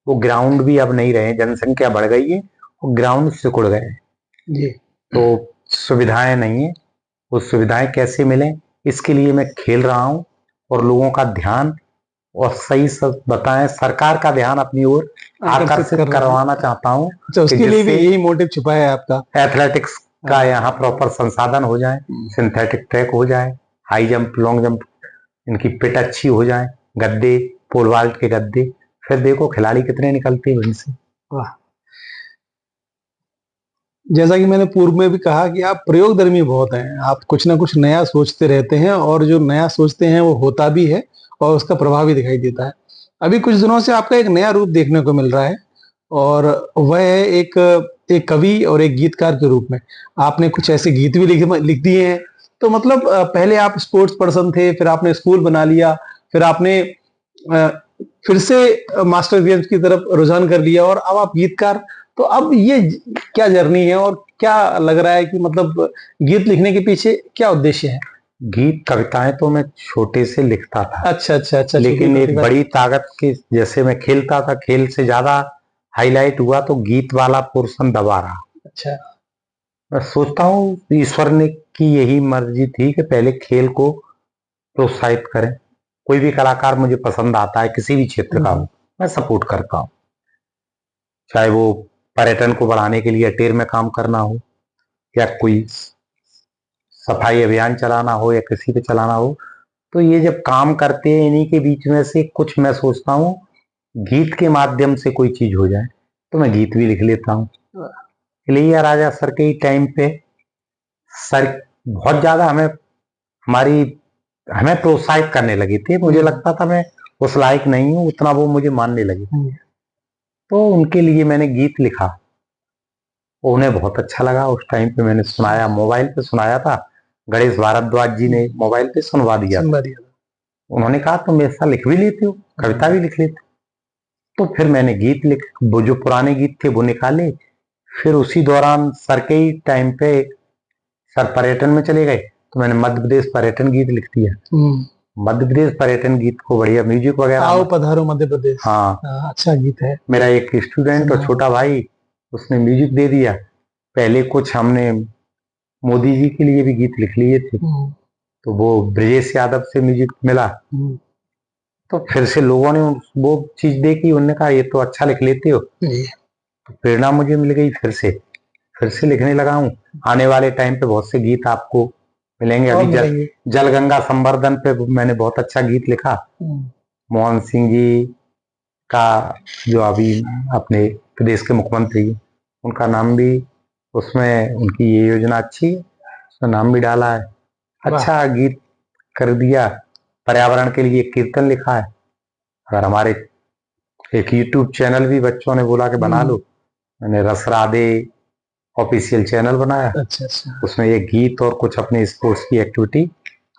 वो ग्राउंड भी अब नहीं रहे, जनसंख्या बढ़ गई है और ग्राउंड सिकुड़ गए जी। तो सुविधाएं नहीं है, वो सुविधाएं कैसे मिलें, इसके लिए मैं खेल रहा हूं और लोगों का ध्यान, और सही बताएं सरकार का ध्यान अपनी ओर आकर्षित करवाना चाहता हूं। उसके लिए भी यही मोटिव छुपा है आपका, एथलेटिक्स का यहाँ प्रॉपर संसाधन हो जाए, सिंथेटिक ट्रैक हो जाए, हाई जंप लॉन्ग जंप इनकी पिट अच्छी हो जाए, गद्दे पोल वाल्ट के गद्दे, फिर देखो खिलाड़ी कितने निकलते हैं इनसे। वाह, जैसा कि मैंने पूर्व में भी कहा कि आप प्रयोगधर्मी बहुत हैं, आप कुछ ना कुछ नया सोचते रहते हैं और जो नया सोचते हैं वो होता भी है और उसका प्रभाव भी दिखाई देता है। अभी कुछ दिनों से आपका एक नया रूप देखने को मिल रहा है और वह है एक कवि और एक गीतकार के रूप में। आपने कुछ ऐसे गीत भी लिख दिए हैं। तो मतलब पहले आप स्पोर्ट्स पर्सन थे, फिर आपने स्कूल बना लिया, फिर आपने फिर से मास्टर गेम्स की तरफ रुझान कर लिया और अब आप गीतकार। तो अब ये क्या जर्नी है और क्या लग रहा है कि मतलब गीत लिखने के पीछे क्या उद्देश्य है? गीत कविताएं तो मैं छोटे से लिखता था। अच्छा अच्छा अच्छा। लेकिन एक बड़ी ताकत के जैसे मैं खेलता था, खेल से ज्यादा हाईलाइट हुआ तो गीत वाला पोर्शन दबा रहा। अच्छा, मैं सोचता हूँ ईश्वर ने की यही मर्जी थी कि पहले खेल को प्रोत्साहित करें। कोई भी कलाकार मुझे पसंद आता है, किसी भी क्षेत्र का हो, मैं सपोर्ट करता हूँ। चाहे वो पर्यटन को बढ़ाने के लिए अटेर में काम करना हो, या कोई सफाई अभियान चलाना हो, या किसी पे चलाना हो, तो ये जब काम करते हैं इन्हीं के बीच में से कुछ मैं सोचता हूँ गीत के माध्यम से कोई चीज हो जाए, तो मैं गीत भी लिख लेता हूँ। इलैया राजा सर के ही टाइम पे सर बहुत ज्यादा हमें प्रोत्साहित करने लगे थे। मुझे लगता था मैं उस लायक नहीं हूँ उतना, वो मुझे मानने लगे। तो उनके लिए मैंने गीत लिखा, उन्हें बहुत अच्छा लगा। उस टाइम पे मैंने सुनाया, मोबाइल पे सुनाया था, गणेश भारद्वाज जी ने मोबाइल पे सुनवा दिया। उन्होंने कहा तुम ऐसा लिख भी लेते हो, कविता भी लिख लेते हो। तो फिर मैंने गीत लिख, वो जो पुराने गीत थे वो निकाले। फिर उसी दौरान सर के ही टाइम पे सर पर्यटन में चले गए, तो मैंने मध्य प्रदेश पर्यटन गीत लिख दिया। मध्य प्रदेश पर्यटन गीत को बढ़िया म्यूजिक वगैरह, आओ पधारो मध्य प्रदेश। हाँ, अच्छा गीत है। मेरा एक स्टूडेंट और छोटा भाई उसने म्यूजिक दे दिया। पहले कुछ हमने मोदी जी के लिए भी गीत लिख लिए थे, तो वो ब्रजेश यादव से म्यूजिक मिला। तो फिर से लोगों ने वो चीज देखी, उन्होंने कहा ये तो अच्छा लिख लेते हो, तो प्रेरणा मुझे मिल गई। फिर से लिखने लगा हूँ। आने वाले टाइम पे बहुत से गीत आपको मिलेंगे। अभी जल गंगा संवर्धन पे मैंने बहुत अच्छा गीत लिखा। मोहन सिंह जी का, जो अभी अपने प्रदेश के मुख्यमंत्री, उनका नाम भी उसमें, उनकी ये योजना अच्छी है, उसका नाम भी डाला है। अच्छा गीत कर दिया। पर्यावरण के लिए कीर्तन लिखा है। अगर हमारे एक यूट्यूब चैनल भी बच्चों ने बोला कि बना लो, मैंने रस राधे ऑफिशियल चैनल बनाया। अच्छा अच्छा। उसमें ये गीत और कुछ अपने स्पोर्ट्स की एक्टिविटी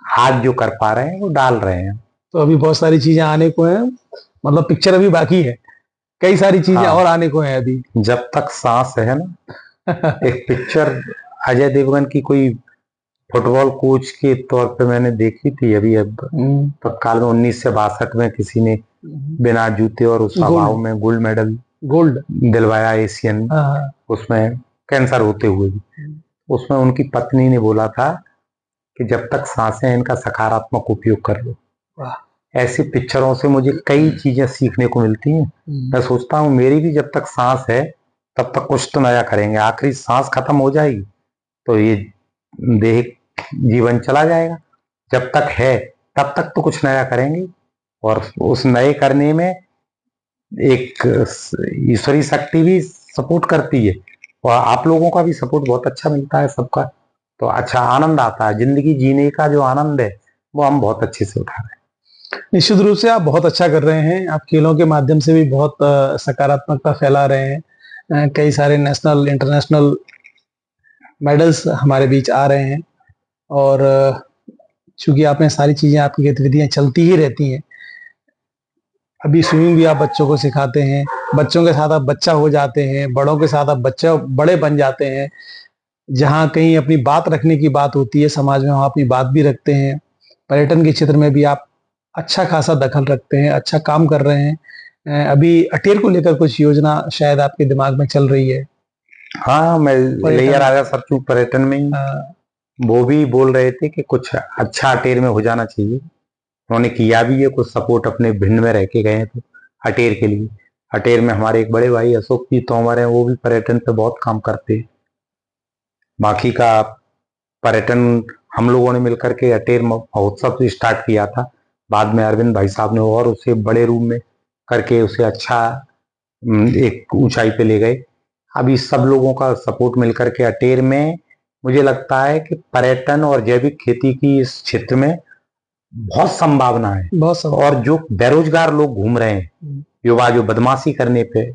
आज जो कर पा रहे हैं वो डाल रहे हैं। तो अभी बहुत सारी चीजें आने को हैं, मतलब पिक्चर अभी बाकी है, कई सारी चीजें और आने को हैं अभी, जब तक सांस है ना। एक पिक्चर अजय देवगन की कोई फुटबॉल कोच के तौर पे मैंने देखी थी अभी, अब तत्काल में 1962 में किसी ने बिना जूते और उस अभाव में गोल्ड मेडल दिलवाया एशियन, उसमें कैंसर होते हुए भी। उसमें उनकी पत्नी ने बोला था कि जब तक सांसें हैं इनका सकारात्मक उपयोग कर लो। ऐसी पिक्चरों से मुझे कई चीजें सीखने को मिलती हैं। मैं सोचता हूँ मेरी भी जब तक सांस है तब तक कुछ तो नया करेंगे, आखिरी सांस खत्म हो जाएगी तो ये देह जीवन चला जाएगा। जब तक है तब तक तो कुछ नया करेंगे, और उस नए करने में एक ईश्वरीय शक्ति भी सपोर्ट करती है, और आप लोगों का भी सपोर्ट बहुत अच्छा मिलता है सबका, तो अच्छा आनंद आता है। जिंदगी जीने का जो आनंद है वो हम बहुत अच्छे से उठा रहे हैं। निश्चित रूप से आप बहुत अच्छा कर रहे हैं। आप खेलों के माध्यम से भी बहुत सकारात्मकता फैला रहे हैं। कई सारे नेशनल इंटरनेशनल मेडल्स हमारे बीच आ रहे हैं, और चूंकि आप में सारी चीजें, आपकी गतिविधियां चलती ही रहती हैं। अभी स्विमिंग भी आप बच्चों को सिखाते हैं, बच्चों के साथ आप बच्चा हो जाते हैं, बड़ों के साथ आप बच्चा बड़े बन जाते हैं। जहाँ कहीं अपनी बात रखने की बात होती है समाज में, वहाँ अपनी बात भी रखते हैं। पर्यटन के क्षेत्र में भी आप अच्छा खासा दखल रखते हैं, अच्छा काम कर रहे हैं। अभी अटेर को लेकर कुछ योजना शायद आपके दिमाग में चल रही है। हाँ, मैं लेयर राजा सरचूक पर्यटन में वो भी बोल रहे थे कि कुछ अच्छा अटेर में हो जाना चाहिए। उन्होंने किया भी है, कुछ सपोर्ट अपने भिंड में रह के गए हैं तो अटेर के लिए। अटेर में हमारे एक बड़े भाई अशोक जी तोमर हैं, वो भी पर्यटन पे बहुत काम करते हैं। बाकी का पर्यटन हम लोगों ने मिलकर के अटेर महोत्सव स्टार्ट किया था, बाद में अरविंद भाई साहब ने और उसे बड़े रूप में करके उसे अच्छा एक ऊंचाई पे ले गए। अभी सब लोगों का सपोर्ट मिलकर के अटेर में मुझे लगता है कि पर्यटन और जैविक खेती की इस क्षेत्र में बहुत संभावना है। और जो बेरोजगार लोग घूम रहे हैं, युवा जो बदमाशी करने पे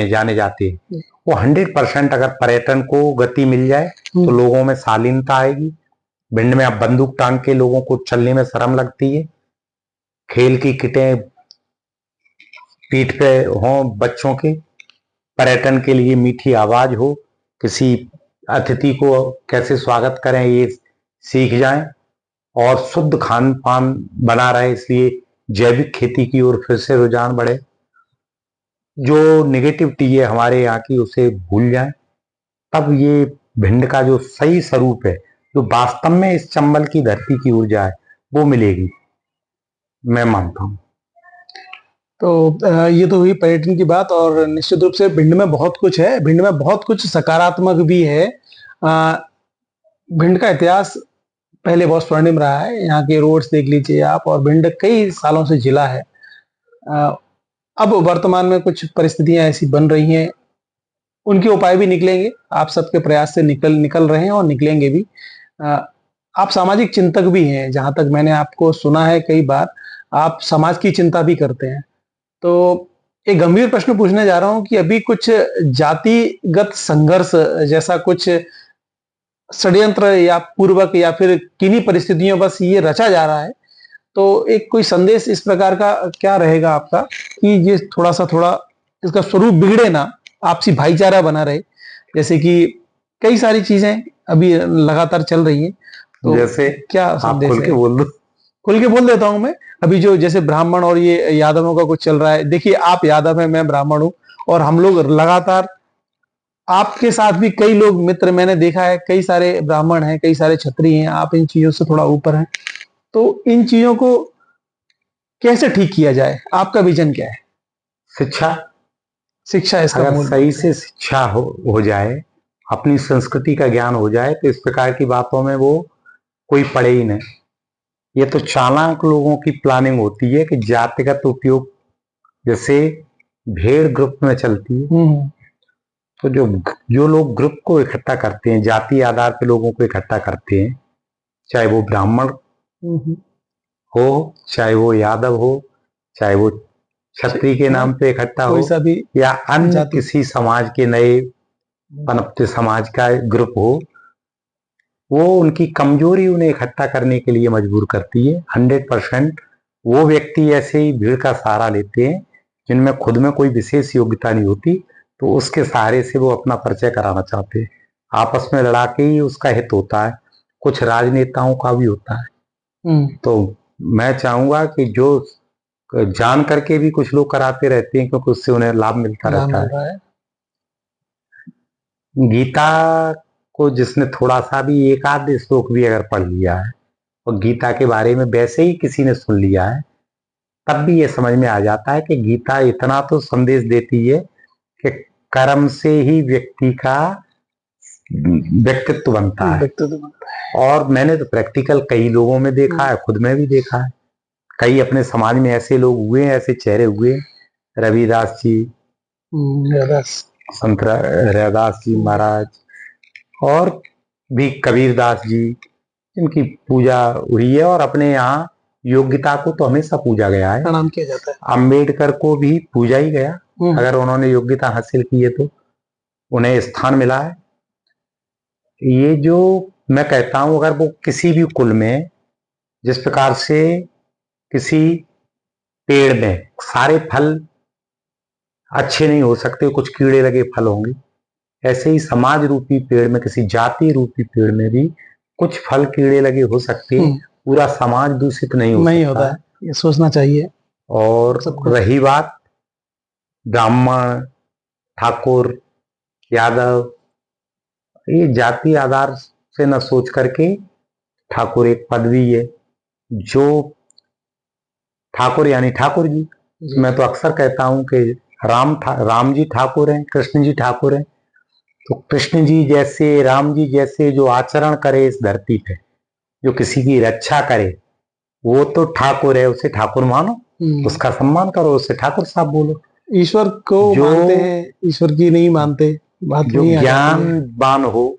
जाने जाते हैं, वो 100% अगर पर्यटन को गति मिल जाए तो लोगों में शालीनता आएगी। भिंड में अब बंदूक टांग के लोगों को चलने में शर्म लगती है। खेल की किटें पीठ पे हो बच्चों के, पर्यटन के लिए मीठी आवाज हो, किसी अतिथि को कैसे स्वागत करें ये सीख जाएं, और शुद्ध खान पान बना रहे, इसलिए जैविक खेती की ओर फिर से रुझान बढ़े। जो निगेटिविटी है हमारे यहाँ की उसे भूल जाएं, तब ये भिंड का जो सही स्वरूप है, जो वास्तव में इस चंबल की धरती की ऊर्जा है, वो मिलेगी, मैं मानता हूँ। तो ये तो हुई पर्यटन की बात, और निश्चित रूप से भिंड में बहुत कुछ है, भिंड में बहुत कुछ सकारात्मक भी है। भिंड का इतिहास पहले बहुत स्वर्णिम रहा है। यहाँ के रोड्स देख लीजिए आप, और भिंड कई सालों से जिला है। अब वर्तमान में कुछ परिस्थितियां ऐसी बन रही हैं, उनके उपाय भी निकलेंगे, आप सबके प्रयास से निकल रहे हैं और निकलेंगे भी। आप सामाजिक चिंतक भी हैं, जहां तक मैंने आपको सुना है कई बार, आप समाज की चिंता भी करते हैं। तो एक गंभीर प्रश्न पूछने जा रहा हूं कि अभी कुछ जातिगत संघर्ष जैसा कुछ षड्यंत्र या पूर्वक या फिर किन्हीं परिस्थितियों बस ये रचा जा रहा है, तो एक कोई संदेश इस प्रकार का क्या रहेगा आपका कि ये थोड़ा इसका स्वरूप बिगड़े ना, आपसी भाईचारा बना रहे, जैसे कि कई सारी चीजें अभी लगातार चल रही हैं, तो जैसे क्या संदेश खुल के बोल दो। खुल के बोल देता हूं मैं। अभी जो जैसे ब्राह्मण और ये यादवों का कुछ चल रहा है, देखिए आप यादव हैं, मैं ब्राह्मण हूं, और हम लोग लगातार, आपके साथ भी कई लोग मित्र मैंने देखा है, कई सारे ब्राह्मण हैं, कई सारे क्षत्रिय हैं, आप इन चीजों से थोड़ा ऊपर हैं, तो इन चीजों को कैसे ठीक किया जाए, आपका विजन क्या है? शिक्षा इसका अगर सही से शिक्षा हो जाए, अपनी संस्कृति का ज्ञान हो जाए, तो इस प्रकार की बातों में वो कोई पड़े ही नहीं। ये तो चालाक लोगों की प्लानिंग होती है कि जातिगत उपयोग, जैसे भेड़ ग्रुप में चलती है, तो जो लोग ग्रुप को इकट्ठा करते हैं, जाति आधार पे लोगों को इकट्ठा करते हैं, चाहे वो ब्राह्मण हो, चाहे वो यादव हो, चाहे वो क्षत्रिय के नाम पे इकट्ठा हो, या अन्य किसी समाज के नए पनपते समाज का ग्रुप हो, वो उनकी कमजोरी उन्हें इकट्ठा करने के लिए मजबूर करती है। 100% वो व्यक्ति ऐसे ही भीड़ का सहारा लेते हैं जिनमें खुद में कोई विशेष योग्यता नहीं होती, तो उसके सहारे से वो अपना परिचय कराना चाहते हैं। आपस में लड़ा के ही उसका हित होता है, कुछ राजनेताओं का भी होता है। तो मैं चाहूंगा कि जो जान करके भी कुछ लोग कराते रहते हैं, क्योंकि उससे उन्हें लाभ मिलता रहता है। गीता को जिसने थोड़ा सा भी एक आध श्लोक भी अगर पढ़ लिया है और गीता के बारे में वैसे ही किसी ने सुन लिया है, तब भी ये समझ में आ जाता है कि गीता इतना तो संदेश देती है कि कर्म से ही व्यक्ति का व्यक्तित्व बनता है। और मैंने तो प्रैक्टिकल कई लोगों में देखा है, खुद में भी देखा है। कई अपने समाज में ऐसे लोग हुए हैं, ऐसे चेहरे हुए, रविदास जी, संत रैदास जी महाराज, और भी कबीरदास जी, जिनकी पूजा हुई है और अपने यहाँ योग्यता को तो हमेशा पूजा गया है, प्रणाम किया जाता है। अम्बेडकर को भी पूजा ही गया, अगर उन्होंने योग्यता हासिल की है तो उन्हें स्थान मिला है। ये जो मैं कहता हूं, अगर वो किसी भी कुल में, जिस प्रकार से किसी पेड़ में सारे फल अच्छे नहीं हो सकते, कुछ कीड़े लगे फल होंगे, ऐसे ही समाज रूपी पेड़ में, किसी जाति रूपी पेड़ में भी कुछ फल कीड़े लगे हो सकते हैं, पूरा समाज दूषित नहीं होता है। ये सोचना चाहिए। और रही बात ब्राह्मण, ठाकुर, यादव, ये जाति आधार से न सोच करके, ठाकुर एक पदवी है, जो ठाकुर यानी ठाकुर जी। मैं तो अक्सर कहता हूं कि राम जी ठाकुर हैं, कृष्ण जी ठाकुर हैं, तो कृष्ण जी जैसे, राम जी जैसे जो आचरण करे इस धरती पे, जो किसी की रक्षा करे, वो तो ठाकुर है, उसे ठाकुर मानो, उसका सम्मान करो, उसे ठाकुर साहब बोलो। ईश्वर को मानते हैं, ईश्वर की नहीं मानते, बात जो ज्ञानवान हो,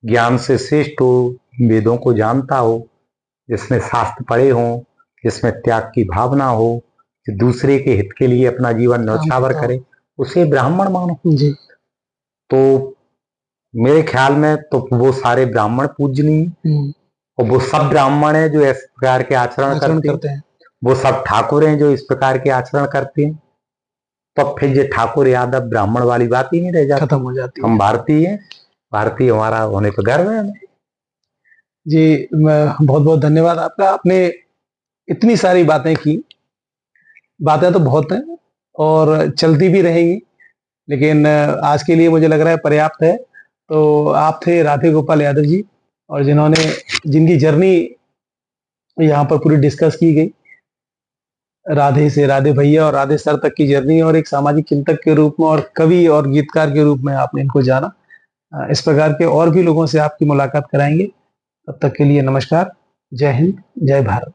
ज्ञान से श्रेष्ठ हो, वेदों को जानता हो, जिसने शास्त्र पढ़े हो, जिसमें त्याग की भावना हो, जो दूसरे के हित के लिए अपना जीवन न्यौछावर करे, उसे ब्राह्मण मानो जी। तो मेरे ख्याल में तो वो सारे ब्राह्मण पूजनीय, और वो सब ब्राह्मण है जो इस प्रकार के आचरण करते हैं, वो सब ठाकुर हैं जो इस प्रकार के आचरण करते हैं। तो फिर ये ठाकुर यादव ब्राह्मण वाली बात ही नहीं रह जाती, खत्म हो जाती। हम भारतीय हैं, भारतीय हमारा होने पर गर्व है हमें। जी, बहुत बहुत धन्यवाद आपका। आपने इतनी सारी बातें की, बातें तो बहुत हैं और चलती भी रहेंगी, लेकिन आज के लिए मुझे लग रहा है पर्याप्त है। तो आप थे राधे गोपाल यादव जी, और जिनकी जर्नी यहाँ पर पूरी डिस्कस की गई, राधे से राधे भैया और राधे सर तक की जर्नी, और एक सामाजिक चिंतक के रूप में और कवि और गीतकार के रूप में आपने इनको जाना। इस प्रकार के और भी लोगों से आपकी मुलाकात कराएंगे। तब तक के लिए नमस्कार, जय हिंद, जय भारत।